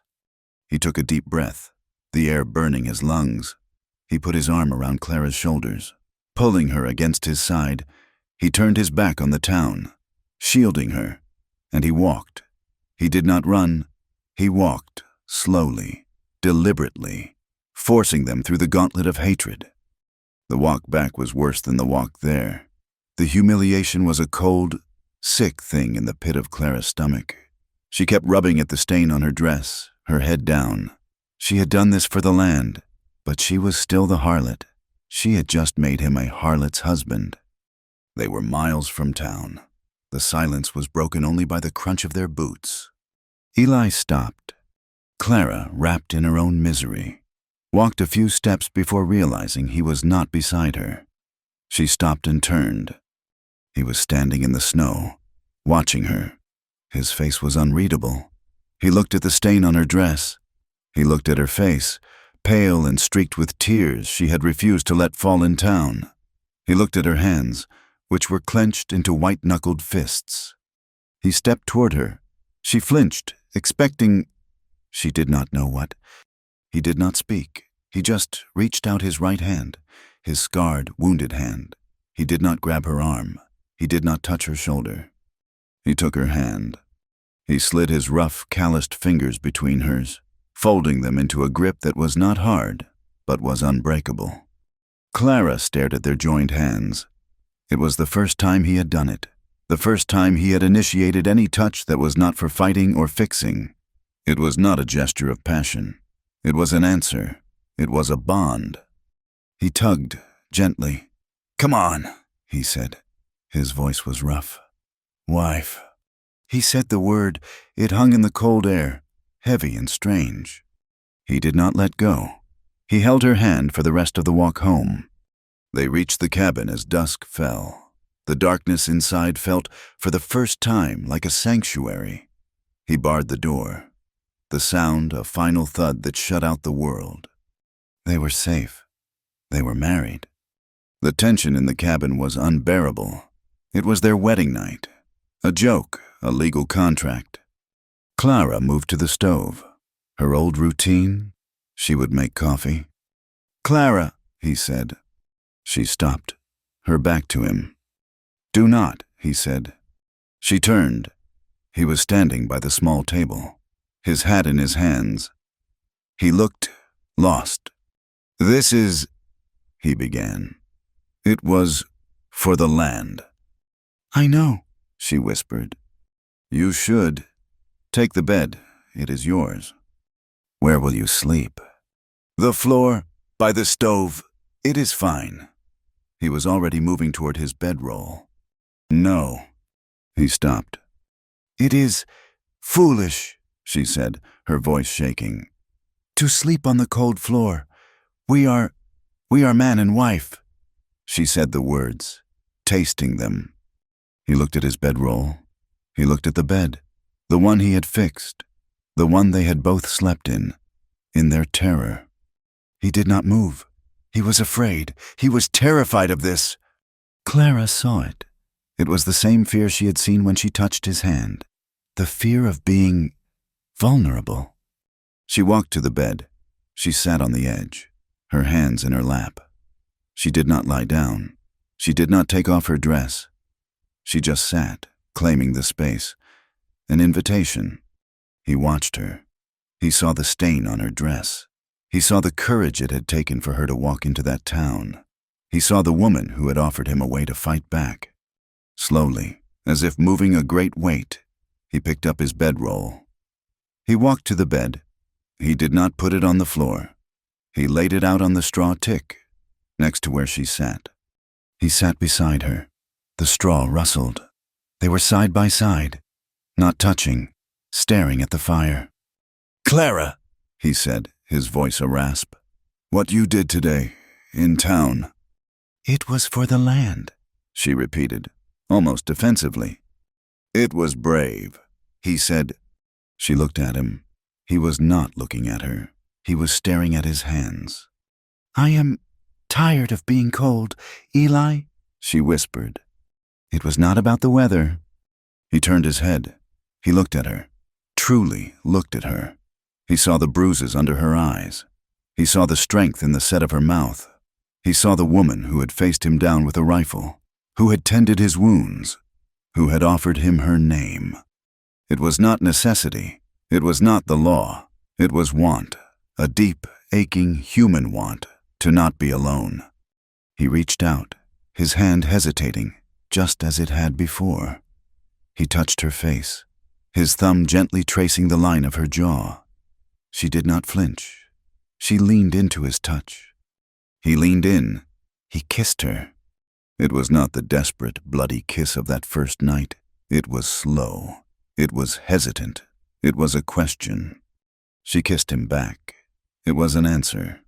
Speaker 1: He took a deep breath, the air burning his lungs. He put his arm around Clara's shoulders, pulling her against his side. He turned his back on the town, shielding her, and he walked. He did not run. He walked, slowly, deliberately, forcing them through the gauntlet of hatred. The walk back was worse than the walk there. The humiliation was a cold, sick thing in the pit of Clara's stomach. She kept rubbing at the stain on her dress, her head down. She had done this for the land, but she was still the harlot. She had just made him a harlot's husband. They were miles from town. The silence was broken only by the crunch of their boots. Eli stopped. Clara, wrapped in her own misery, walked a few steps before realizing he was not beside her. She stopped and turned. He was standing in the snow, watching her. His face was unreadable. He looked at the stain on her dress. He looked at her face, pale and streaked with tears she had refused to let fall in town. He looked at her hands, which were clenched into white-knuckled fists. He stepped toward her. She flinched, expecting... She did not know what. He did not speak. He just reached out his right hand, his scarred, wounded hand. He did not grab her arm. He did not touch her shoulder. He took her hand. He slid his rough, calloused fingers between hers, folding them into a grip that was not hard, but was unbreakable. Clara stared at their joined hands. It was the first time he had done it, the first time he had initiated any touch that was not for fighting or fixing. It was not a gesture of passion. It was an answer. It was a bond. He tugged, gently. "Come on," he said. His voice was rough. "Wife." He said the word. It hung in the cold air, heavy and strange. He did not let go. He held her hand for the rest of the walk home. They reached the cabin as dusk fell. The darkness inside felt, for the first time, like a sanctuary. He barred the door. The sound, a final thud that shut out the world. They were safe. They were married. The tension in the cabin was unbearable. It was their wedding night. A joke, a legal contract. Clara moved to the stove. Her old routine? She would make coffee. "Clara," he said. She stopped, her back to him. "Do not," he said. She turned. He was standing by the small table, his hat in his hands. He looked lost. "This is," he began. "It was for the land." "I know," she whispered. "You should. Take the bed. It is yours." "Where will you sleep?" "The floor, by the stove. It is fine." He was already moving toward his bedroll. "No." He stopped. "It is foolish," she said, her voice shaking. "To sleep on the cold floor. We are man and wife." She said the words, tasting them. He looked at his bedroll. He looked at the bed, the one he had fixed, the one they had both slept in their terror. He did not move. He was afraid. He was terrified of this. Clara saw it. It was the same fear she had seen when she touched his hand. The fear of being vulnerable. She walked to the bed. She sat on the edge, her hands in her lap. She did not lie down. She did not take off her dress. She just sat, claiming the space. An invitation. He watched her. He saw the stain on her dress. He saw the courage it had taken for her to walk into that town. He saw the woman who had offered him a way to fight back. Slowly, as if moving a great weight, he picked up his bedroll. He walked to the bed. He did not put it on the floor. He laid it out on the straw tick, next to where she sat. He sat beside her. The straw rustled. They were side by side, not touching, staring at the fire. "Clara," he said, his voice a rasp. "What you did today, in town." "It was for the land," she repeated, almost defensively. "It was brave," he said. She looked at him. He was not looking at her. He was staring at his hands. "I am tired of being cold, Eli," she whispered. It was not about the weather. He turned his head. He looked at her, truly looked at her. He saw the bruises under her eyes. He saw the strength in the set of her mouth. He saw the woman who had faced him down with a rifle, who had tended his wounds, who had offered him her name. It was not necessity. It was not the law. It was want, a deep, aching human want to not be alone. He reached out, his hand hesitating, just as it had before. He touched her face, his thumb gently tracing the line of her jaw. She did not flinch. She leaned into his touch. He leaned in. He kissed her. It was not the desperate, bloody kiss of that first night. It was slow. It was hesitant. It was a question. She kissed him back. It was an answer.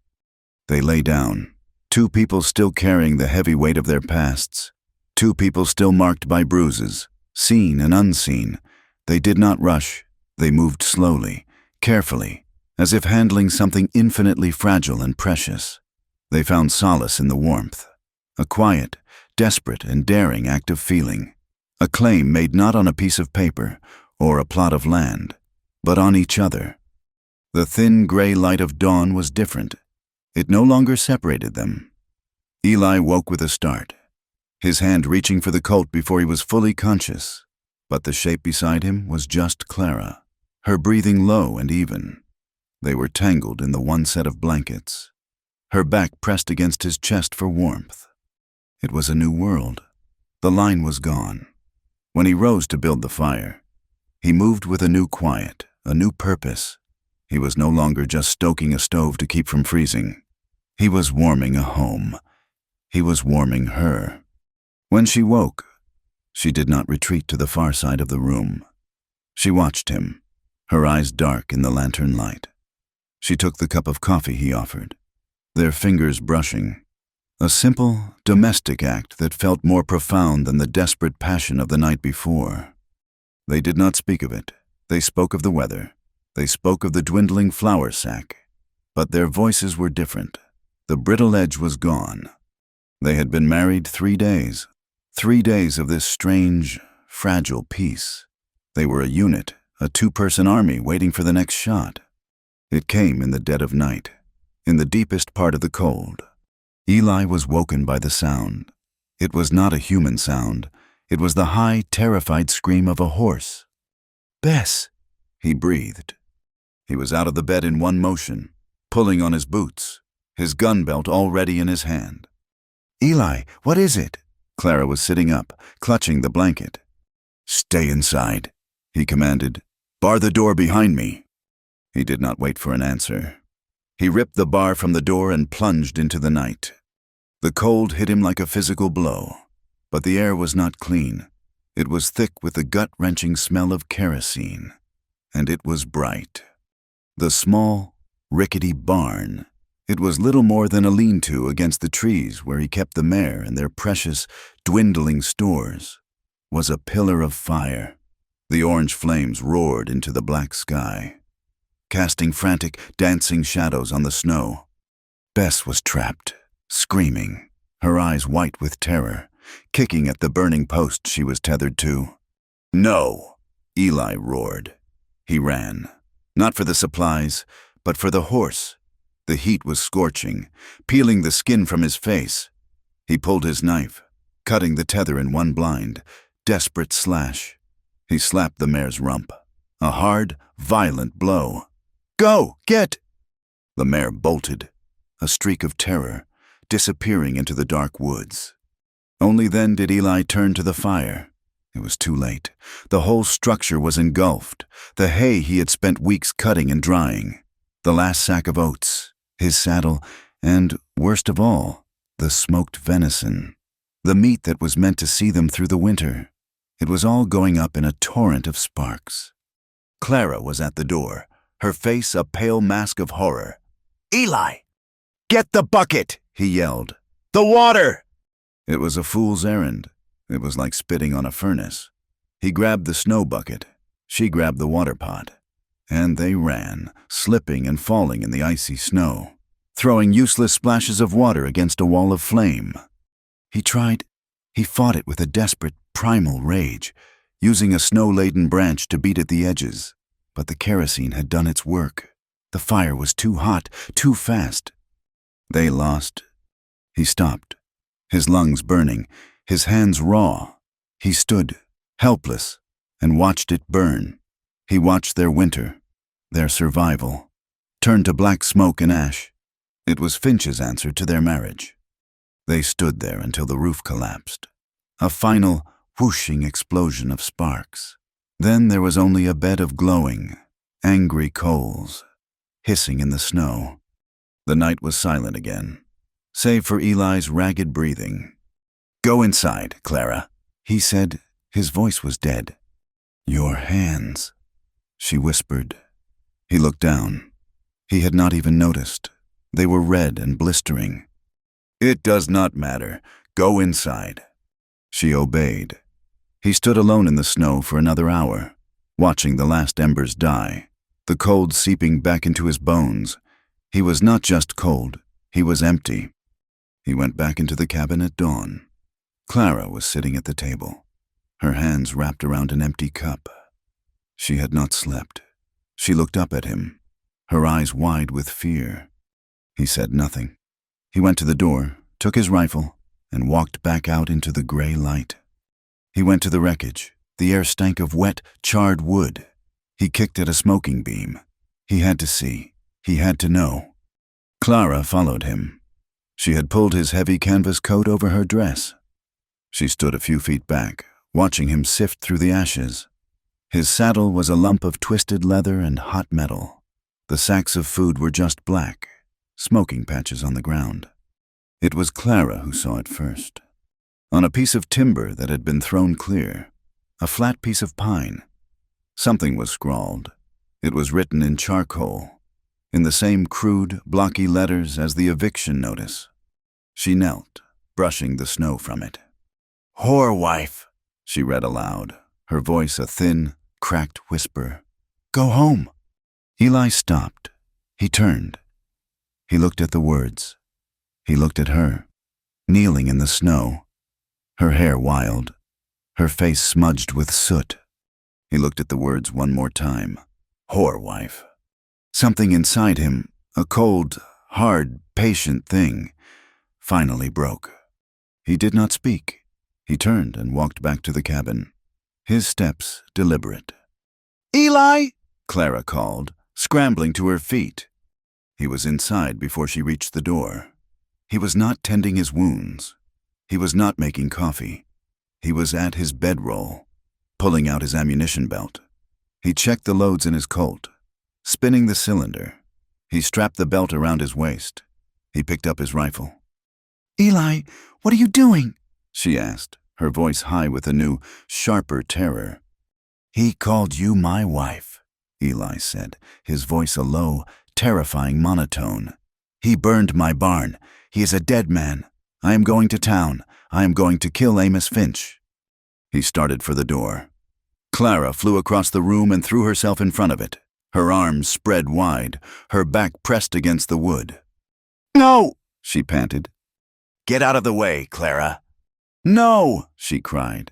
Speaker 1: They lay down, two people still carrying the heavy weight of their pasts, two people still marked by bruises, seen and unseen. They did not rush. They moved slowly, carefully, as if handling something infinitely fragile and precious. They found solace in the warmth, a quiet, desperate, and daring act of feeling, a claim made not on a piece of paper or a plot of land, but on each other. The thin gray light of dawn was different. It no longer separated them. Eli woke with a start, his hand reaching for the coat before he was fully conscious, but the shape beside him was just Clara, her breathing low and even. They were tangled in the one set of blankets, her back pressed against his chest for warmth. It was a new world. The line was gone. When he rose to build the fire, he moved with a new quiet, a new purpose. He was no longer just stoking a stove to keep from freezing. He was warming a home. He was warming her. When she woke, she did not retreat to the far side of the room. She watched him, her eyes dark in the lantern light. She took the cup of coffee he offered, their fingers brushing. A simple, domestic act that felt more profound than the desperate passion of the night before. They did not speak of it. They spoke of the weather. They spoke of the dwindling flour sack. But their voices were different. The brittle edge was gone. They had been married 3 days. 3 days of this strange, fragile peace. They were a unit, a 2-person army waiting for the next shot. It came in the dead of night, in the deepest part of the cold. Eli was woken by the sound. It was not a human sound. It was the high, terrified scream of a horse. "Bess," he breathed. He was out of the bed in one motion, pulling on his boots, his gun belt already in his hand. "Eli, what is it?" Clara was sitting up, clutching the blanket. "Stay inside," he commanded. "Bar the door behind me." He did not wait for an answer. He ripped the bar from the door and plunged into the night. The cold hit him like a physical blow, but the air was not clean. It was thick with the gut-wrenching smell of kerosene, and it was bright. The small, rickety barn, it was little more than a lean-to against the trees where he kept the mare and their precious, dwindling stores, was a pillar of fire. The orange flames roared into the black sky, casting frantic, dancing shadows on the snow. Bess was trapped, screaming, her eyes white with terror, kicking at the burning post she was tethered to. "No!" Eli roared. He ran, not for the supplies, but for the horse. The heat was scorching, peeling the skin from his face. He pulled his knife, cutting the tether in one blind, desperate slash. He slapped the mare's rump, a hard, violent blow. "Go! Get!" The mare bolted, a streak of terror, disappearing into the dark woods. Only then did Eli turn to the fire. It was too late. The whole structure was engulfed. The hay he had spent weeks cutting and drying, the last sack of oats, his saddle, and, worst of all, the smoked venison, the meat that was meant to see them through the winter. It was all going up in a torrent of sparks. Clara was at the door, her face a pale mask of horror. "Eli! Get the bucket!" he yelled. "The water!" It was a fool's errand. It was like spitting on a furnace. He grabbed the snow bucket. She grabbed the water pot. And they ran, slipping and falling in the icy snow, throwing useless splashes of water against a wall of flame. He fought it with a desperate, primal rage, using a snow-laden branch to beat at the edges. But the kerosene had done its work. The fire was too hot, too fast. They lost. He stopped, his lungs burning, his hands raw. He stood, helpless, and watched it burn. He watched their winter, their survival, turn to black smoke and ash. It was Finch's answer to their marriage. They stood there until the roof collapsed. A final, whooshing explosion of sparks. Then there was only a bed of glowing, angry coals, hissing in the snow. The night was silent again, save for Eli's ragged breathing. "Go inside, Clara," he said. His voice was dead. "Your hands," she whispered. He looked down. He had not even noticed. They were red and blistering. "It does not matter. Go inside." She obeyed. He stood alone in the snow for another hour, watching the last embers die, the cold seeping back into his bones. He was not just cold, he was empty. He went back into the cabin at dawn. Clara was sitting at the table, her hands wrapped around an empty cup. She had not slept. She looked up at him, her eyes wide with fear. He said nothing. He went to the door, took his rifle, and walked back out into the gray light. He went to the wreckage. The air stank of wet, charred wood. He kicked at a smoking beam. He had to see. He had to know. Clara followed him. She had pulled his heavy canvas coat over her dress. She stood a few feet back, watching him sift through the ashes. His saddle was a lump of twisted leather and hot metal. The sacks of food were just black, smoking patches on the ground. It was Clara who saw it first. On a piece of timber that had been thrown clear, a flat piece of pine, something was scrawled. It was written in charcoal, in the same crude, blocky letters as the eviction notice. She knelt, brushing the snow from it. "Whore wife," she read aloud, her voice a thin, cracked whisper. "Go home." Eli stopped. He turned. He looked at the words. He looked at her, kneeling in the snow, her hair wild, her face smudged with soot. He looked at the words one more time. Whore wife. Something inside him, a cold, hard, patient thing, finally broke. He did not speak. He turned and walked back to the cabin, his steps deliberate. "Eli!" Clara called, scrambling to her feet. He was inside before she reached the door. He was not tending his wounds. He was not making coffee. He was at his bedroll, pulling out his ammunition belt. He checked the loads in his Colt, spinning the cylinder. He strapped the belt around his waist. He picked up his rifle. "Eli, what are you doing?" she asked, her voice high with a new, sharper terror. "He called you my wife," Eli said, his voice a low, terrifying monotone. "He burned my barn. He is a dead man. I am going to town. I am going to kill Amos Finch." He started for the door. Clara flew across the room and threw herself in front of it, her arms spread wide, her back pressed against the wood. "No!" she panted. "Get out of the way, Clara." "No!" she cried.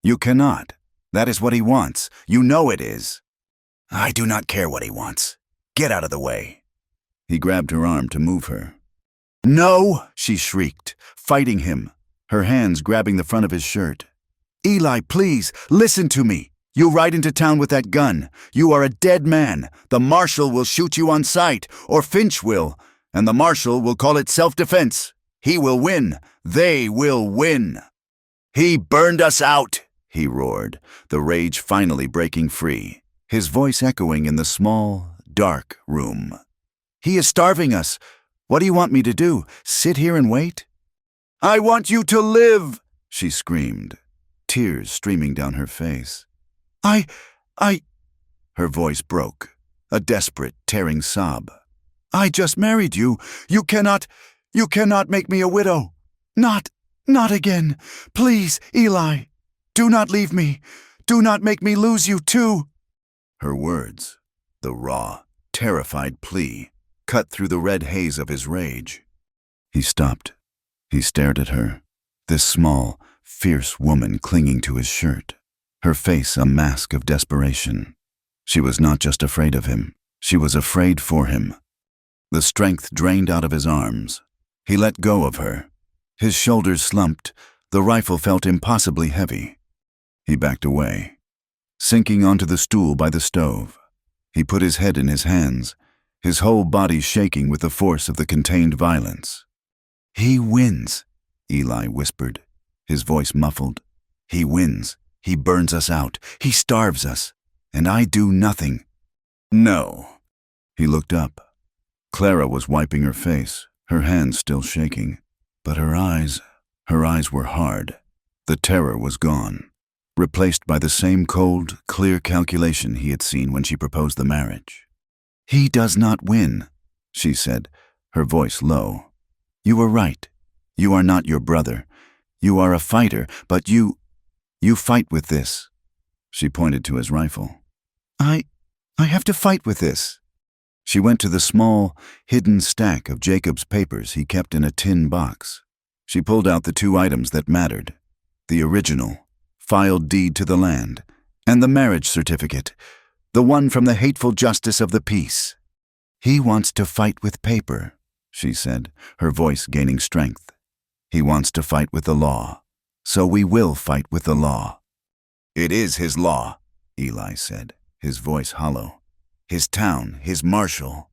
Speaker 1: "You cannot. That is what he wants. You know it is." "I do not care what he wants. Get out of the way." He grabbed her arm to move her. "No!" she shrieked, fighting him, her hands grabbing the front of his shirt. "Eli, please, listen to me. You ride into town with that gun. You are a dead man. The marshal will shoot you on sight, or Finch will, and the marshal will call it self-defense. He will win. They will win." "He burned us out," he roared, the rage finally breaking free, his voice echoing in the small, dark room. "He is starving us. What do you want me to do? Sit here and wait?" "I want you to live," she screamed, tears streaming down her face. I... Her voice broke, a desperate, tearing sob. "I just married you. You cannot make me a widow. Not again. Please, Eli. Do not leave me. Do not make me lose you too." Her words, the raw, terrified plea, cut through the red haze of his rage. He stopped. He stared at her, this small, fierce woman clinging to his shirt, her face a mask of desperation. She was not just afraid of him. She was afraid for him. The strength drained out of his arms. He let go of her. His shoulders slumped. The rifle felt impossibly heavy. He backed away, sinking onto the stool by the stove. He put his head in his hands, his whole body shaking with the force of the contained violence. "He wins," Eli whispered, his voice muffled. "He wins. He burns us out. He starves us. And I do nothing." "No." He looked up. Clara was wiping her face, her hands still shaking. But her eyes were hard. The terror was gone, replaced by the same cold, clear calculation he had seen when she proposed the marriage. "He does not win," she said, her voice low. "You were right. You are not your brother. You are a fighter, but you fight with this." She pointed to his rifle. I have to fight with this." She went to the small, hidden stack of Jacob's papers he kept in a tin box. She pulled out the two items that mattered, the original, filed deed to the land, and the marriage certificate, the one from the hateful justice of the peace. "He wants to fight with paper," she said, her voice gaining strength. "He wants to fight with the law. So we will fight with the law." "It is his law," Eli said, his voice hollow. "His town, his marshal."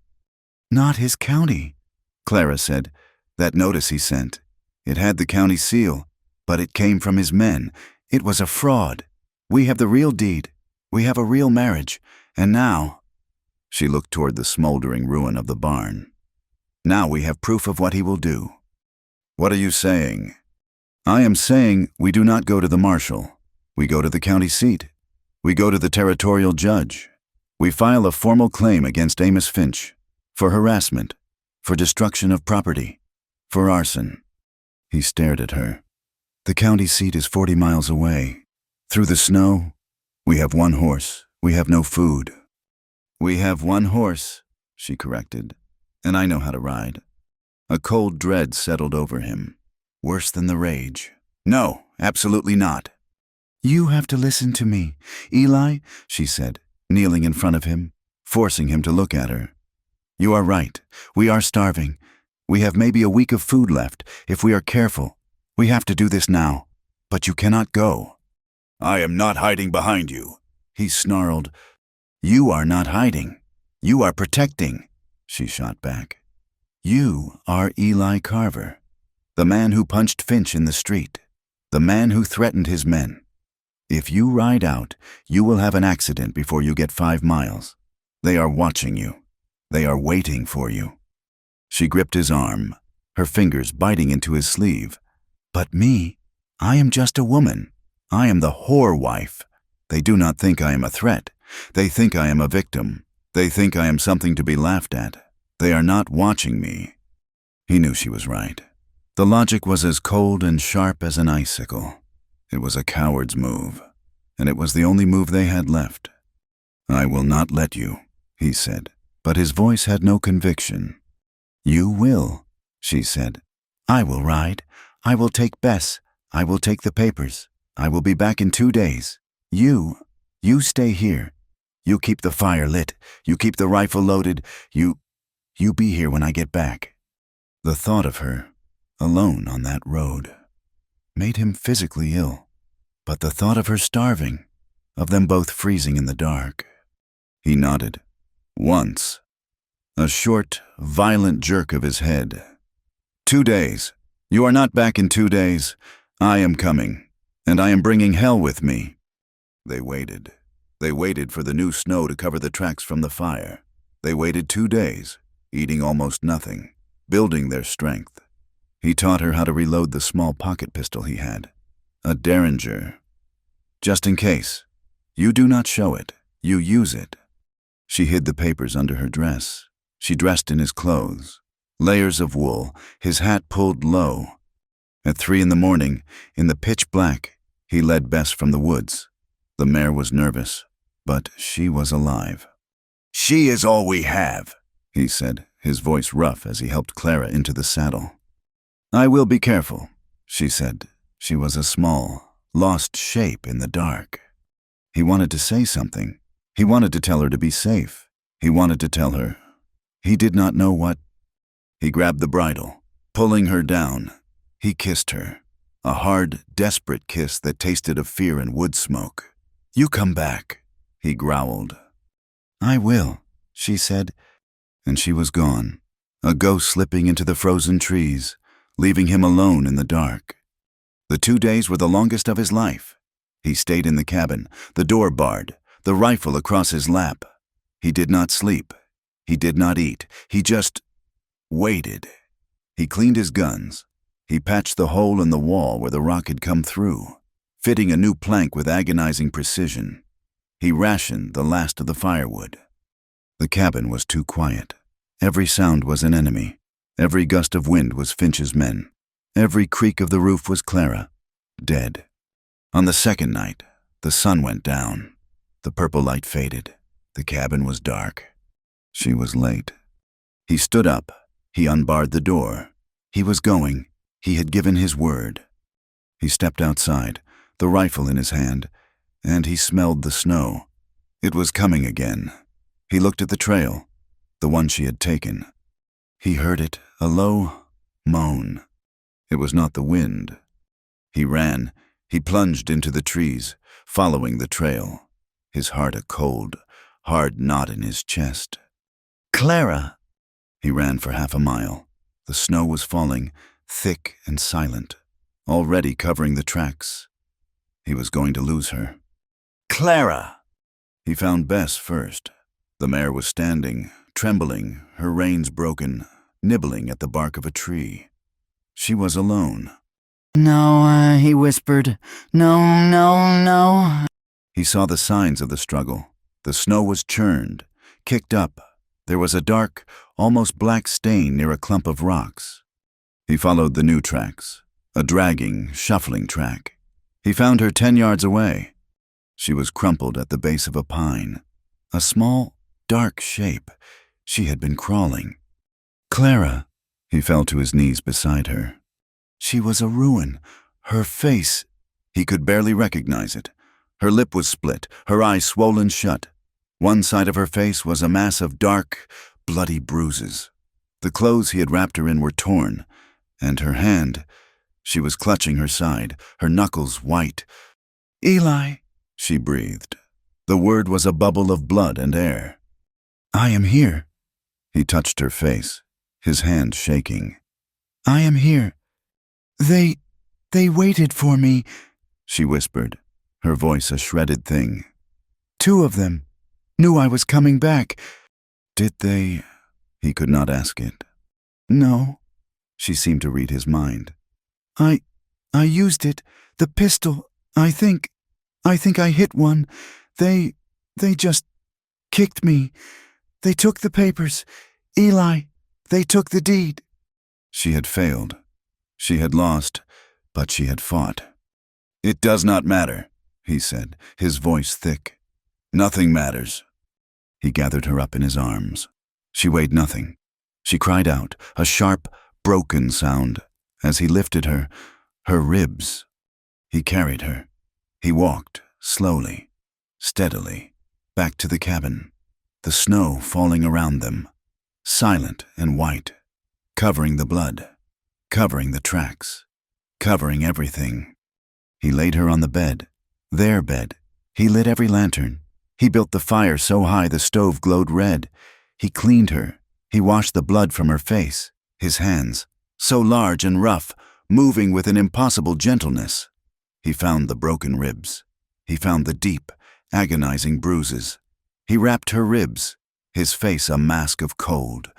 Speaker 1: "Not his county," Clara said. "That notice he sent. It had the county seal, but it came from his men. It was a fraud. We have the real deed. We have a real marriage. And now—" She looked toward the smoldering ruin of the barn. "Now we have proof of what he will do." "What are you saying?" "I am saying we do not go to the marshal. We go to the county seat. We go to the territorial judge. We file a formal claim against Amos Finch for harassment, for destruction of property, for arson." He stared at her. "The county seat is 40 miles away. Through the snow, we have one horse. We have no food." "We have one horse," she corrected, "and I know how to ride." A cold dread settled over him, worse than the rage. "No, absolutely not." "You have to listen to me, Eli," she said, kneeling in front of him, forcing him to look at her. "You are right. We are starving. We have maybe a week of food left, if we are careful. We have to do this now. But you cannot go." "I am not hiding behind you," he snarled. "You are not hiding. You are protecting," she shot back. "You are Eli Carver, the man who punched Finch in the street, the man who threatened his men. If you ride out, you will have an accident before you get 5 miles. They are watching you. They are waiting for you." She gripped his arm, her fingers biting into his sleeve. "But me, I am just a woman. I am the whore wife. They do not think I am a threat. They think I am a victim. They think I am something to be laughed at. They are not watching me." He knew she was right. The logic was as cold and sharp as an icicle. It was a coward's move, and it was the only move they had left. "I will not let you," he said, but his voice had no conviction. "You will," she said. "I will ride. I will take Bess. I will take the papers. I will be back in 2 days. You stay here. You keep the fire lit. You keep the rifle loaded. You be here when I get back." The thought of her, alone on that road, made him physically ill. But the thought of her starving, of them both freezing in the dark. He nodded. Once. A short, violent jerk of his head. 2 days. You are not back in 2 days. I am coming, and I am bringing hell with me. They waited. They waited for the new snow to cover the tracks from the fire. They waited 2 days, eating almost nothing, building their strength. He taught her how to reload the small pocket pistol he had, a Derringer. Just in case. You do not show it. You use it. She hid the papers under her dress. She dressed in his clothes, layers of wool, his hat pulled low. At 3 a.m, in the pitch black, he led Bess from the woods. The mare was nervous, but she was alive. "She is all we have," he said, his voice rough as he helped Clara into the saddle. "I will be careful," she said. She was a small, lost shape in the dark. He wanted to say something. He wanted to tell her to be safe. He wanted to tell her. He did not know what. He grabbed the bridle, pulling her down. He kissed her, a hard, desperate kiss that tasted of fear and wood smoke. "You come back," he growled. "I will," she said, and she was gone, a ghost slipping into the frozen trees, leaving him alone in the dark. The 2 days were the longest of his life. He stayed in the cabin, the door barred, the rifle across his lap. He did not sleep. He did not eat. He just waited. He cleaned his guns. He patched the hole in the wall where the rock had come through, fitting a new plank with agonizing precision. He rationed the last of the firewood. The cabin was too quiet. Every sound was an enemy. Every gust of wind was Finch's men. Every creak of the roof was Clara, dead. On the second night, the sun went down. The purple light faded. The cabin was dark. She was late. He stood up. He unbarred the door. He was going. He had given his word. He stepped outside, the rifle in his hand, and he smelled the snow. It was coming again. He looked at the trail, the one she had taken. He heard it, a low moan. It was not the wind. He ran. He plunged into the trees, following the trail, his heart a cold, hard knot in his chest. "Clara!" He ran for half a mile. The snow was falling, thick and silent, already covering the tracks. He was going to lose her. "Clara!" He found Bess first. The mare was standing, trembling, her reins broken, nibbling at the bark of a tree. She was alone.
Speaker 2: "No," he whispered. "No, no, no."
Speaker 1: He saw the signs of the struggle, The snow was churned, kicked up. There was a dark, almost black stain near a clump of rocks. He followed the new tracks, a dragging, shuffling track. He found her 10 yards away. She was crumpled at the base of a pine, a small, dark shape. She had been crawling. Clara. He fell to his knees beside her. She was a ruin. Her face, he could barely recognize it. Her lip was split, her eyes swollen shut. One side of her face was a mass of dark, bloody bruises. The clothes he had wrapped her in were torn, and her hand, she was clutching her side, her knuckles white. "Eli," she breathed. The word was a bubble of blood and air. "I am here." He touched her face, his hand shaking. "I am here. They waited for me," she whispered, her voice a shredded thing. "2 of them knew I was coming back." "Did they?" He could not ask it. "No." She seemed to read his mind. I used it, the pistol. I think I hit one. They just kicked me. They took the papers. Eli, they took the deed." She had failed. She had lost, but she had fought. "It does not matter," he said, his voice thick. "Nothing matters." He gathered her up in his arms. She weighed nothing. She cried out, a sharp, broken sound. As he lifted her, her ribs. He carried her. He walked, slowly, steadily, back to the cabin, the snow falling around them, silent and white, covering the blood, covering the tracks, covering everything. He laid her on the bed, their bed. He lit every lantern. He built the fire so high the stove glowed red. He cleaned her. He washed the blood from her face, his hands, so large and rough, moving with an impossible gentleness. He found the broken ribs. He found the deep, agonizing bruises. He wrapped her ribs, his face a mask of cold,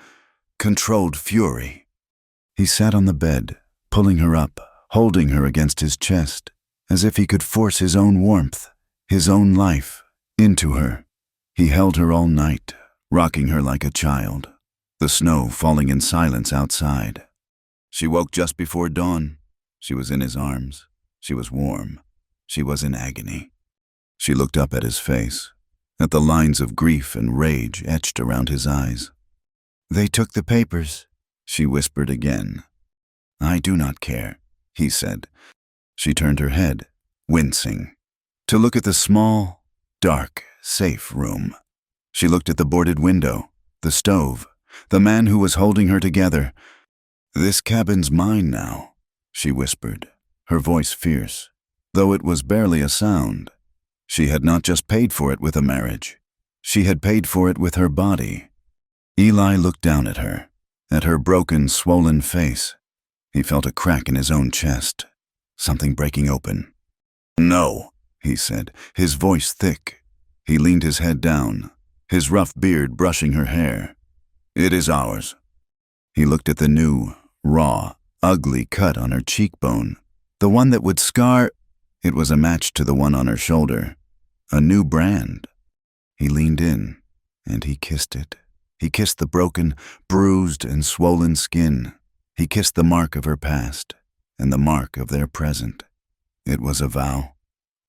Speaker 1: controlled fury. He sat on the bed, pulling her up, holding her against his chest, as if he could force his own warmth, his own life, into her. He held her all night, rocking her like a child, the snow falling in silence outside. She woke just before dawn. She was in his arms. She was warm. She was in agony. She looked up at his face, at the lines of grief and rage etched around his eyes. "They took the papers," she whispered again. "I do not care," he said. She turned her head, wincing, to look at the small, dark, safe room. She looked at the boarded window, the stove, the man who was holding her together. "This cabin's mine now," she whispered, her voice fierce, though it was barely a sound. She had not just paid for it with a marriage. She had paid for it with her body. Eli looked down at her broken, swollen face. He felt a crack in his own chest, something breaking open. "No," he said, his voice thick. He leaned his head down, his rough beard brushing her hair. "It is ours." He looked at the new, raw, ugly cut on her cheekbone, the one that would scar. It was a match to the one on her shoulder, a new brand. He leaned in, and he kissed it. He kissed the broken, bruised, and swollen skin. He kissed the mark of her past, and the mark of their present. It was a vow,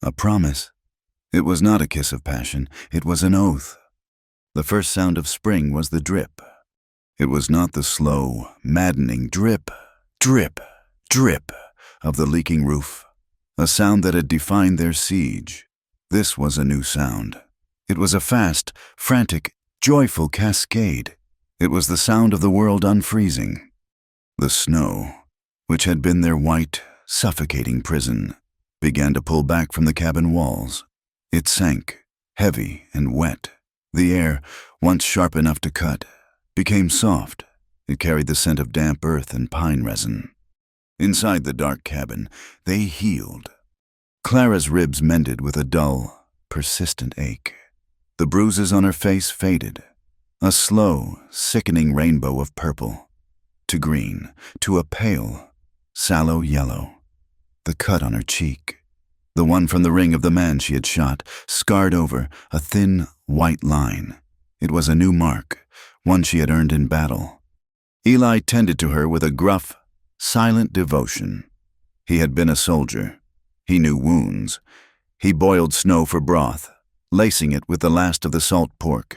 Speaker 1: a promise. It was not a kiss of passion, it was an oath. The first sound of spring was the drip. It was not the slow, maddening drip, drip, drip of the leaking roof, a sound that had defined their siege. This was a new sound. It was a fast, frantic, joyful cascade. It was the sound of the world unfreezing. The snow, which had been their white, suffocating prison, began to pull back from the cabin walls. It sank, heavy and wet. The air, once sharp enough to cut, became soft. It carried the scent of damp earth and pine resin. Inside the dark cabin, they healed. Clara's ribs mended with a dull, persistent ache. The bruises on her face faded, a slow, sickening rainbow of purple, to green, to a pale, sallow yellow. The cut on her cheek, The one from the ring of the man she had shot, scarred over, a thin, white line. It was a new mark, one she had earned in battle. Eli tended to her with a gruff, silent devotion. He had been a soldier. He knew wounds. He boiled snow for broth, lacing it with the last of the salt pork.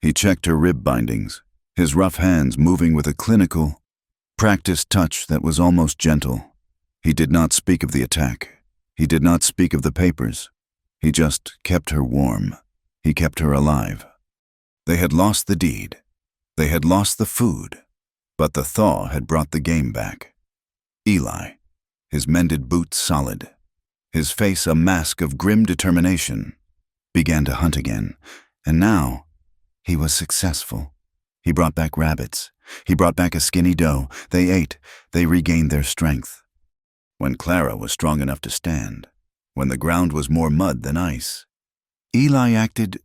Speaker 1: He checked her rib bindings, his rough hands moving with a clinical, practiced touch that was almost gentle. He did not speak of the attack. He did not speak of the papers. He just kept her warm. He kept her alive. They had lost the deed. They had lost the food. But the thaw had brought the game back. Eli, his mended boots solid, his face a mask of grim determination, began to hunt again, and now he was successful. He brought back rabbits. He brought back a skinny doe. They ate. They regained their strength. When Clara was strong enough to stand, when the ground was more mud than ice, Eli acted.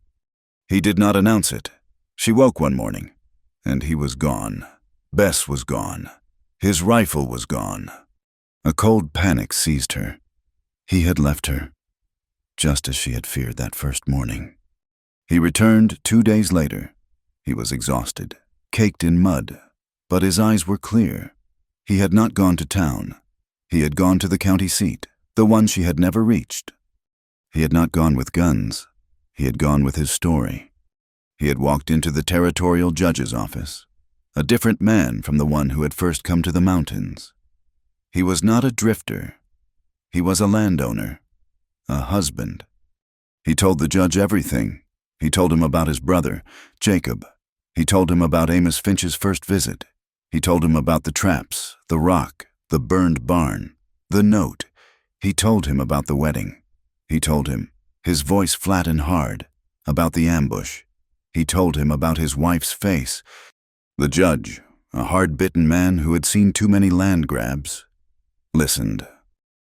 Speaker 1: He did not announce it. She woke one morning, and he was gone. Bess was gone. His rifle was gone. A cold panic seized her. He had left her, just as she had feared that first morning. He returned 2 days later. He was exhausted, caked in mud, but his eyes were clear. He had not gone to town. He had gone to the county seat, the one she had never reached. He had not gone with guns. He had gone with his story. He had walked into the territorial judge's office, a different man from the one who had first come to the mountains. He was not a drifter. He was a landowner, a husband. He told the judge everything. He told him about his brother, Jacob. He told him about Amos Finch's first visit. He told him about the traps, the rock, the burned barn, the note. He told him about the wedding. He told him, his voice flat and hard, about the ambush. He told him about his wife's face. The judge, a hard-bitten man who had seen too many land grabs, listened.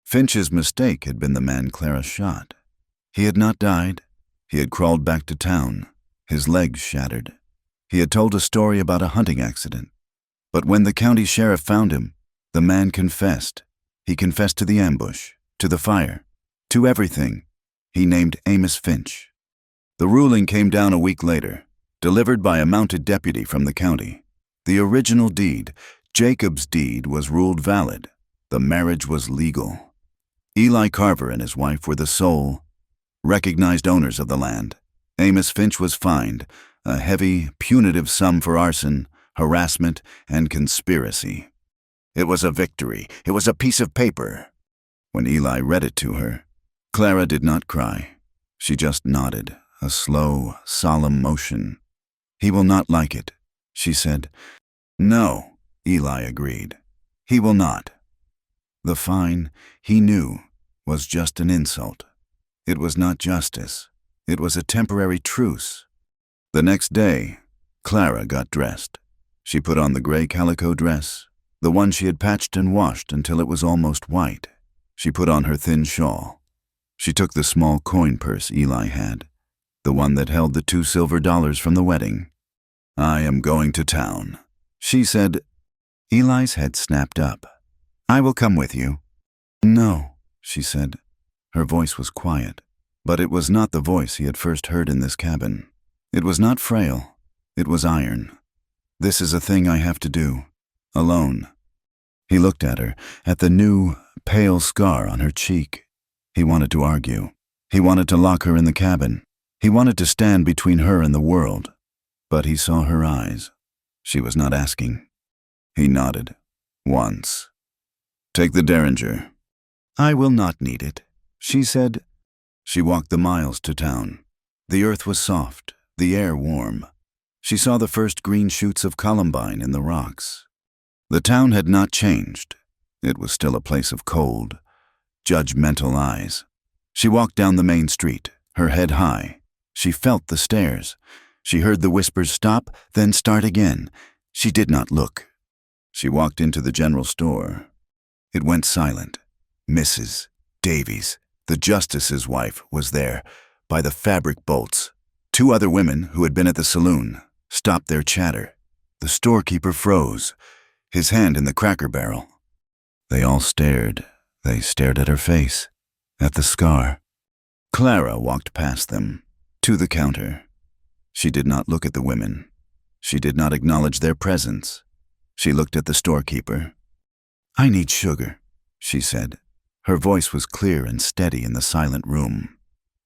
Speaker 1: Finch's mistake had been the man Clara shot. He had not died. He had crawled back to town, his legs shattered. He had told a story about a hunting accident. But when the county sheriff found him, the man confessed. He confessed to the ambush, to the fire, to everything. He named Amos Finch. The ruling came down a week later, delivered by a mounted deputy from the county. The original deed, Jacob's deed, was ruled valid. The marriage was legal. Eli Carver and his wife were the sole, recognized owners of the land. Amos Finch was fined, a heavy, punitive sum for arson, harassment, and conspiracy. It was a victory. It was a piece of paper. When Eli read it to her, Clara did not cry. She just nodded, a slow, solemn motion. "He will not like it," she said. "No," Eli agreed. "He will not." The fine, he knew, was just an insult. It was not justice. It was a temporary truce. The next day, Clara got dressed. She put on the gray calico dress, the one she had patched and washed until it was almost white. She put on her thin shawl. She took the small coin purse Eli had, the one that held the 2 silver dollars from the wedding. "I am going to town," she said. Eli's head snapped up. "I will come with you." "No," she said. Her voice was quiet, but it was not the voice he had first heard in this cabin. It was not frail. It was iron. "This is a thing I have to do, alone." He looked at her, at the new, pale scar on her cheek. He wanted to argue. He wanted to lock her in the cabin. He wanted to stand between her and the world. But he saw her eyes. She was not asking. He nodded. Once. "Take the derringer." "I will not need it," she said. She walked the miles to town. The earth was soft, the air warm. She saw the first green shoots of columbine in the rocks. The town had not changed. It was still a place of cold, judgmental eyes. She walked down the main street, her head high. She felt the stares. She heard the whispers stop, then start again. She did not look. She walked into the general store. It went silent. Mrs. Davies, the justice's wife, was there, by the fabric bolts. 2 other women, who had been at the saloon, stopped their chatter. The storekeeper froze, his hand in the cracker barrel. They all stared. They stared at her face. at the scar. Clara walked past them, to the counter. She did not look at the women. She did not acknowledge their presence. She looked at the storekeeper. "I need sugar," she said. Her voice was clear and steady in the silent room.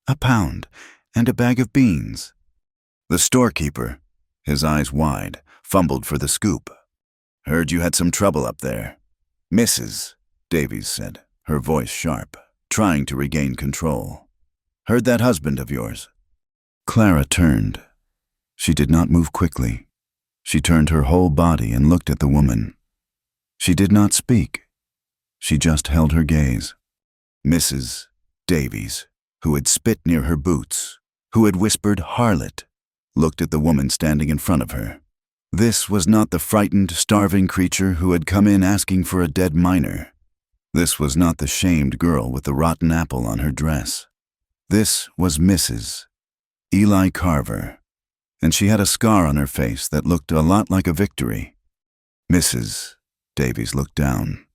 Speaker 1: "A pound, and a bag of beans." The storekeeper, his eyes wide, fumbled for the scoop. "Heard you had some trouble up there." "Mrs.," Davies said, her voice sharp, trying to regain control. "Heard that husband of yours." Clara turned. She did not move quickly. She turned her whole body and looked at the woman. She did not speak. She just held her gaze. Mrs. Davies, who had spit near her boots, who had whispered "harlot," looked at the woman standing in front of her. This was not the frightened, starving creature who had come in asking for a dead miner. This was not the shamed girl with the rotten apple on her dress. This was Mrs. Eli Carver, and she had a scar on her face that looked a lot like a victory. Mrs. Davies looked down.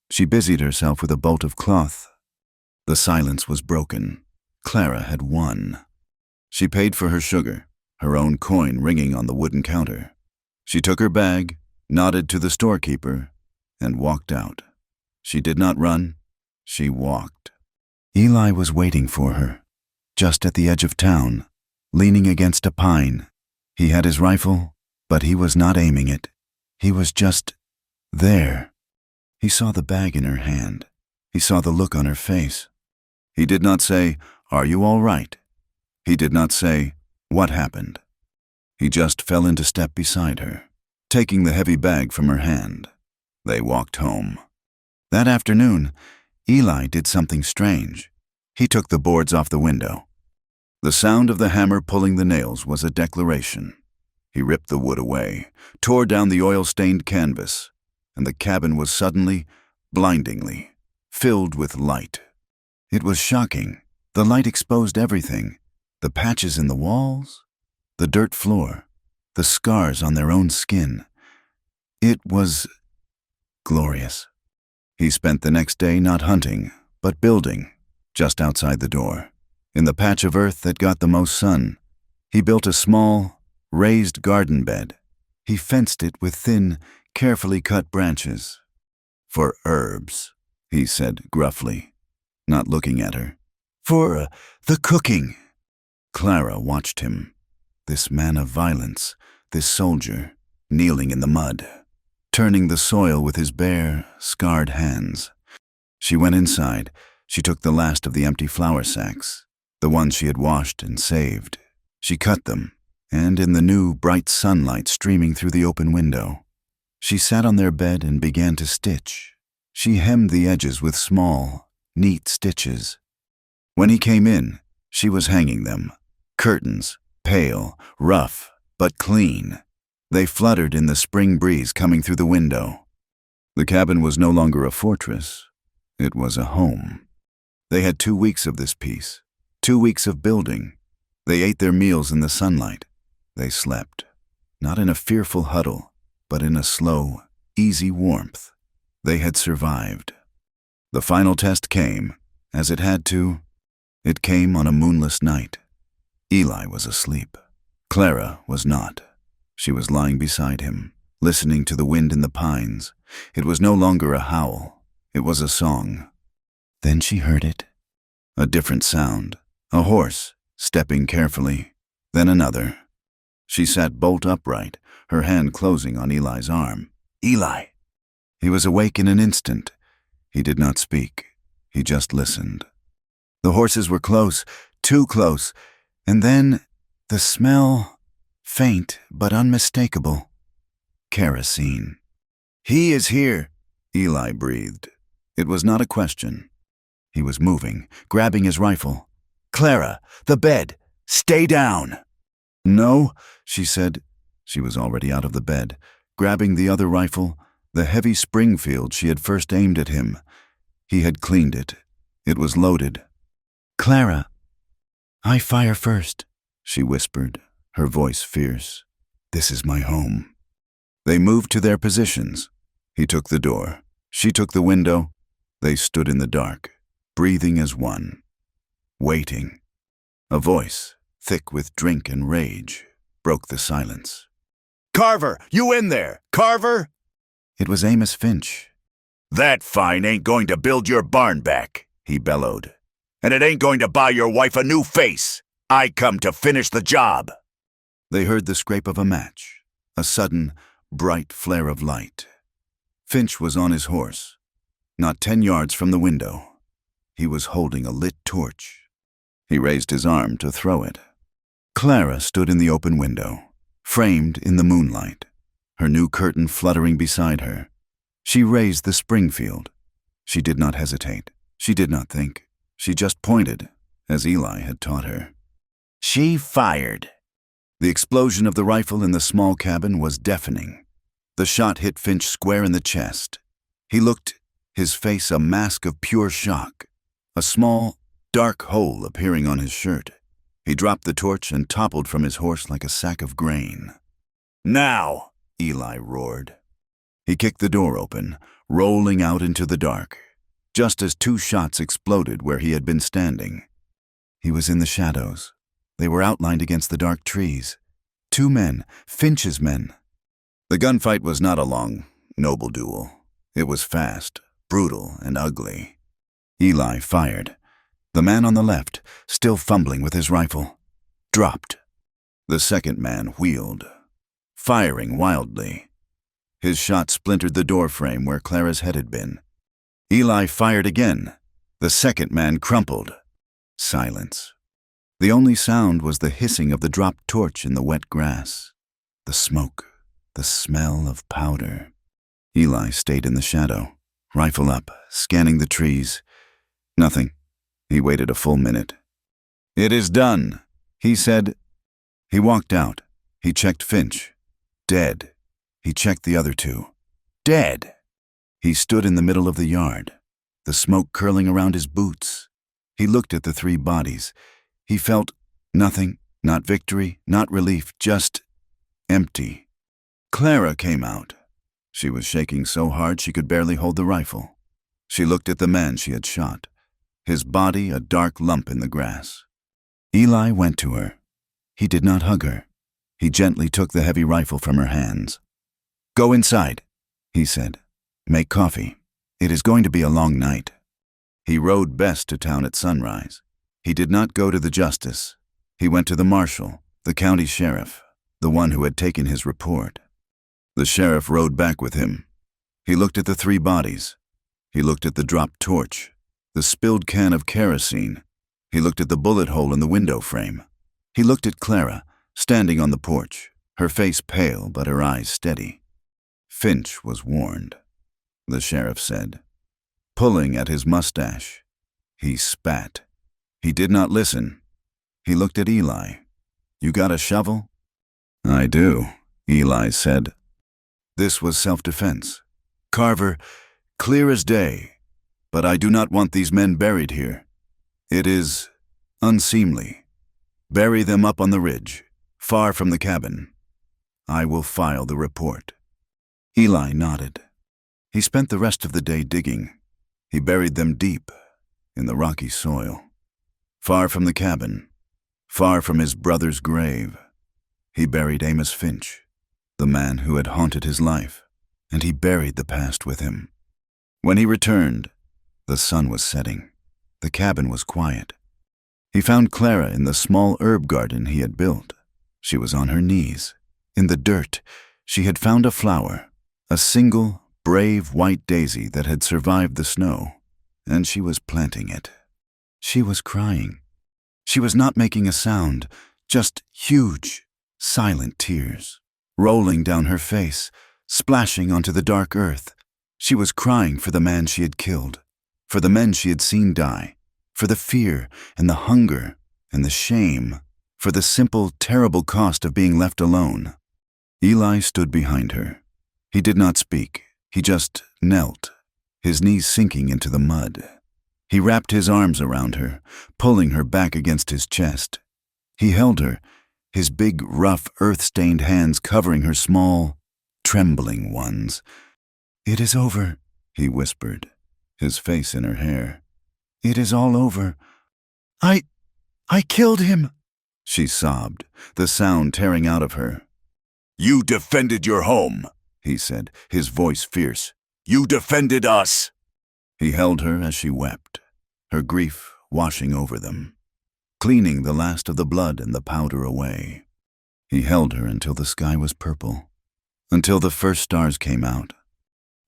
Speaker 1: She busied herself with a bolt of cloth. The silence was broken. Clara had won. She paid for her sugar, her own coin ringing on the wooden counter. She took her bag, nodded to the storekeeper, and walked out. She did not run. She walked. Eli was waiting for her, just at the edge of town, leaning against a pine. He had his rifle, but he was not aiming it. He was just there. He saw the bag in her hand. He saw the look on her face. He did not say, "Are you all right?" He did not say, "What happened?" He just fell into step beside her, taking the heavy bag from her hand. They walked home. That afternoon, Eli did something strange. He took the boards off the window. The sound of the hammer pulling the nails was a declaration. He ripped the wood away, tore down the oil-stained canvas, and the cabin was suddenly, blindingly, filled with light. It was shocking. The light exposed everything. The patches in the walls, the dirt floor, the scars on their own skin. It was glorious. He spent the next day not hunting, but building, just outside the door. In the patch of earth that got the most sun, he built a small, raised garden bed. He fenced it with thin, carefully cut branches. "For herbs," he said gruffly, not looking at her. "For the cooking." Clara watched him, this man of violence, this soldier, kneeling in the mud, turning the soil with his bare, scarred hands. She went inside. She took the last of the empty flour sacks, the ones she had washed and saved. She cut them, and in the new, bright sunlight streaming through the open window, she sat on their bed and began to stitch. She hemmed the edges with small, neat stitches. When he came in, she was hanging them. Curtains, pale, rough, but clean. They fluttered in the spring breeze coming through the window. The cabin was no longer a fortress. It was a home. They had 2 weeks of this peace, 2 weeks of building. They ate their meals in the sunlight. They slept, not in a fearful huddle, but in a slow, easy warmth. They had survived. The final test came, as it had to. It came on a moonless night. Eli was asleep. Clara was not. She was lying beside him, listening to the wind in the pines. It was no longer a howl. It was a song. Then she heard it. A different sound. A horse, stepping carefully. Then another. She sat bolt upright, her hand closing on Eli's arm. "Eli!" He was awake in an instant. He did not speak. He just listened. The horses were close, too close, and then the smell, faint but unmistakable. Kerosene. "He is here," Eli breathed. It was not a question. He was moving, grabbing his rifle. "Clara, the bed! Stay down!" "No," she said. She was already out of the bed, grabbing the other rifle, the heavy Springfield she had first aimed at him. He had cleaned it. It was loaded. "Clara, I fire first," she whispered, her voice fierce. "This is my home." They moved to their positions. He took the door. She took the window. They stood in the dark. breathing as one, waiting. A voice, thick with drink and rage, broke the silence. "Carver, you in there? Carver?" It was Amos Finch. "That fine ain't going to build your barn back," he bellowed. "And it ain't going to buy your wife a new face. I come to finish the job." They heard the scrape of a match, a sudden, bright flare of light. Finch was on his horse, not 10 yards from the window. He was holding a lit torch. He raised his arm to throw it. Clara stood in the open window, framed in the moonlight, her new curtain fluttering beside her. She raised the Springfield. She did not hesitate. She did not think. She just pointed, as Eli had taught her. She fired. The explosion of the rifle in the small cabin was deafening. The shot hit Finch square in the chest. He looked, his face a mask of pure shock, a small, dark hole appearing on his shirt. He dropped the torch and toppled from his horse like a sack of grain. "Now!" Eli roared. He kicked the door open, rolling out into the dark, just as 2 shots exploded where he had been standing. He was in the shadows. They were outlined against the dark trees. 2 men, Finch's men. The gunfight was not a long, noble duel. It was fast, brutal, and ugly. Eli fired. The man on the left, still fumbling with his rifle, dropped. The second man wheeled, firing wildly. His shot splintered the door frame where Clara's head had been. Eli fired again. The second man crumpled. Silence. The only sound was the hissing of the dropped torch in the wet grass. The smoke, the smell of powder. Eli stayed in the shadow, rifle up, scanning the trees. Nothing. He waited a full minute. "It is done," he said. He walked out. He checked Finch. Dead. He checked the other 2. Dead. He stood in the middle of the yard, the smoke curling around his boots. He looked at the 3 bodies. He felt nothing, not victory, not relief, just empty. Clara came out. She was shaking so hard she could barely hold the rifle. She looked at the man she had shot, his body a dark lump in the grass. Eli went to her. He did not hug her. He gently took the heavy rifle from her hands. "Go inside," he said. "Make coffee. It is going to be a long night." He rode Bess to town at sunrise. He did not go to the justice. He went to the marshal, the county sheriff, the one who had taken his report. The sheriff rode back with him. He looked at the 3 bodies. He looked at the dropped torch, the spilled can of kerosene. He looked at the bullet hole in the window frame. He looked at Clara, standing on the porch, her face pale but her eyes steady. Finch was warned, the sheriff said. Pulling at his mustache, he spat. He did not listen. He looked at Eli. "You got a shovel?" "I do," Eli said. This was self-defense. "Carver, clear as day, but I do not want these men buried here. It is unseemly. Bury them up on the ridge, far from the cabin. I will file the report." Eli nodded. He spent the rest of the day digging. He buried them deep in the rocky soil. Far from the cabin, far from his brother's grave, he buried Amos Finch, the man who had haunted his life, and he buried the past with him. When he returned, the sun was setting. The cabin was quiet. He found Clara in the small herb garden he had built. She was on her knees. In the dirt, she had found a flower, a single, brave white daisy that had survived the snow, and she was planting it. She was crying. She was not making a sound, just huge, silent tears, rolling down her face, splashing onto the dark earth. She was crying for the man she had killed, for the men she had seen die, for the fear and the hunger and the shame, for the simple, terrible cost of being left alone. Eli stood behind her. He did not speak. He just knelt, his knees sinking into the mud. He wrapped his arms around her, pulling her back against his chest. He held her, his big, rough, earth-stained hands covering her small, trembling ones. "It is over," he whispered, his face in her hair. It is all over. I killed him, she sobbed, the sound tearing out of her. You defended your home, he said, his voice fierce. You defended us. He held her as she wept, her grief washing over them, cleaning the last of the blood and the powder away. He held her until the sky was purple, until the first stars came out.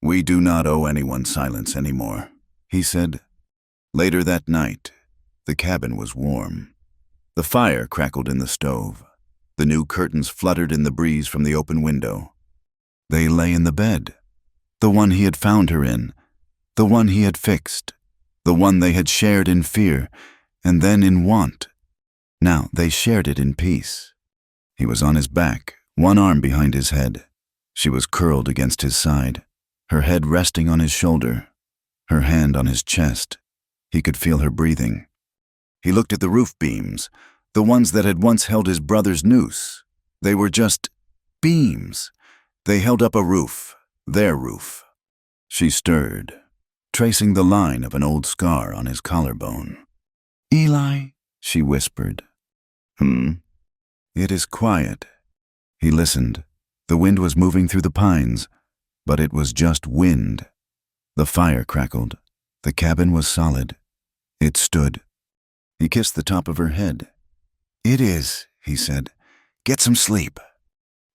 Speaker 1: We do not owe anyone silence anymore, he said. Later that night, the cabin was warm. The fire crackled in the stove. The new curtains fluttered in the breeze from the open window. They lay in the bed, the one he had found her in, the one he had fixed, the one they had shared in fear, and then in want. Now they shared it in peace. He was on his back, one arm behind his head. She was curled against his side, her head resting on his shoulder, her hand on his chest. He could feel her breathing. He looked at the roof beams, the ones that had once held his brother's noose. They were just beams. They held up a roof, their roof. She stirred, tracing the line of an old scar on his collarbone. Eli, she whispered. It is quiet. He listened. The wind was moving through the pines, but it was just wind. The fire crackled. The cabin was solid. It stood. He kissed the top of her head. It is, he said. Get some sleep.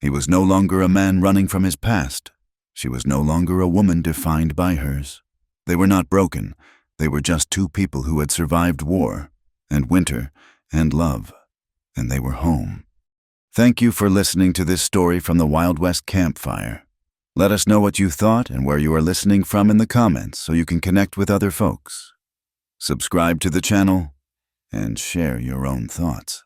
Speaker 1: He was no longer a man running from his past. She was no longer a woman defined by hers. They were not broken. They were just two people who had survived war, and winter, and love, and they were home. Thank you for listening to this story from the Wild West Campfire. Let us know what you thought and where you are listening from in the comments so you can connect with other folks. Subscribe to the channel and share your own thoughts.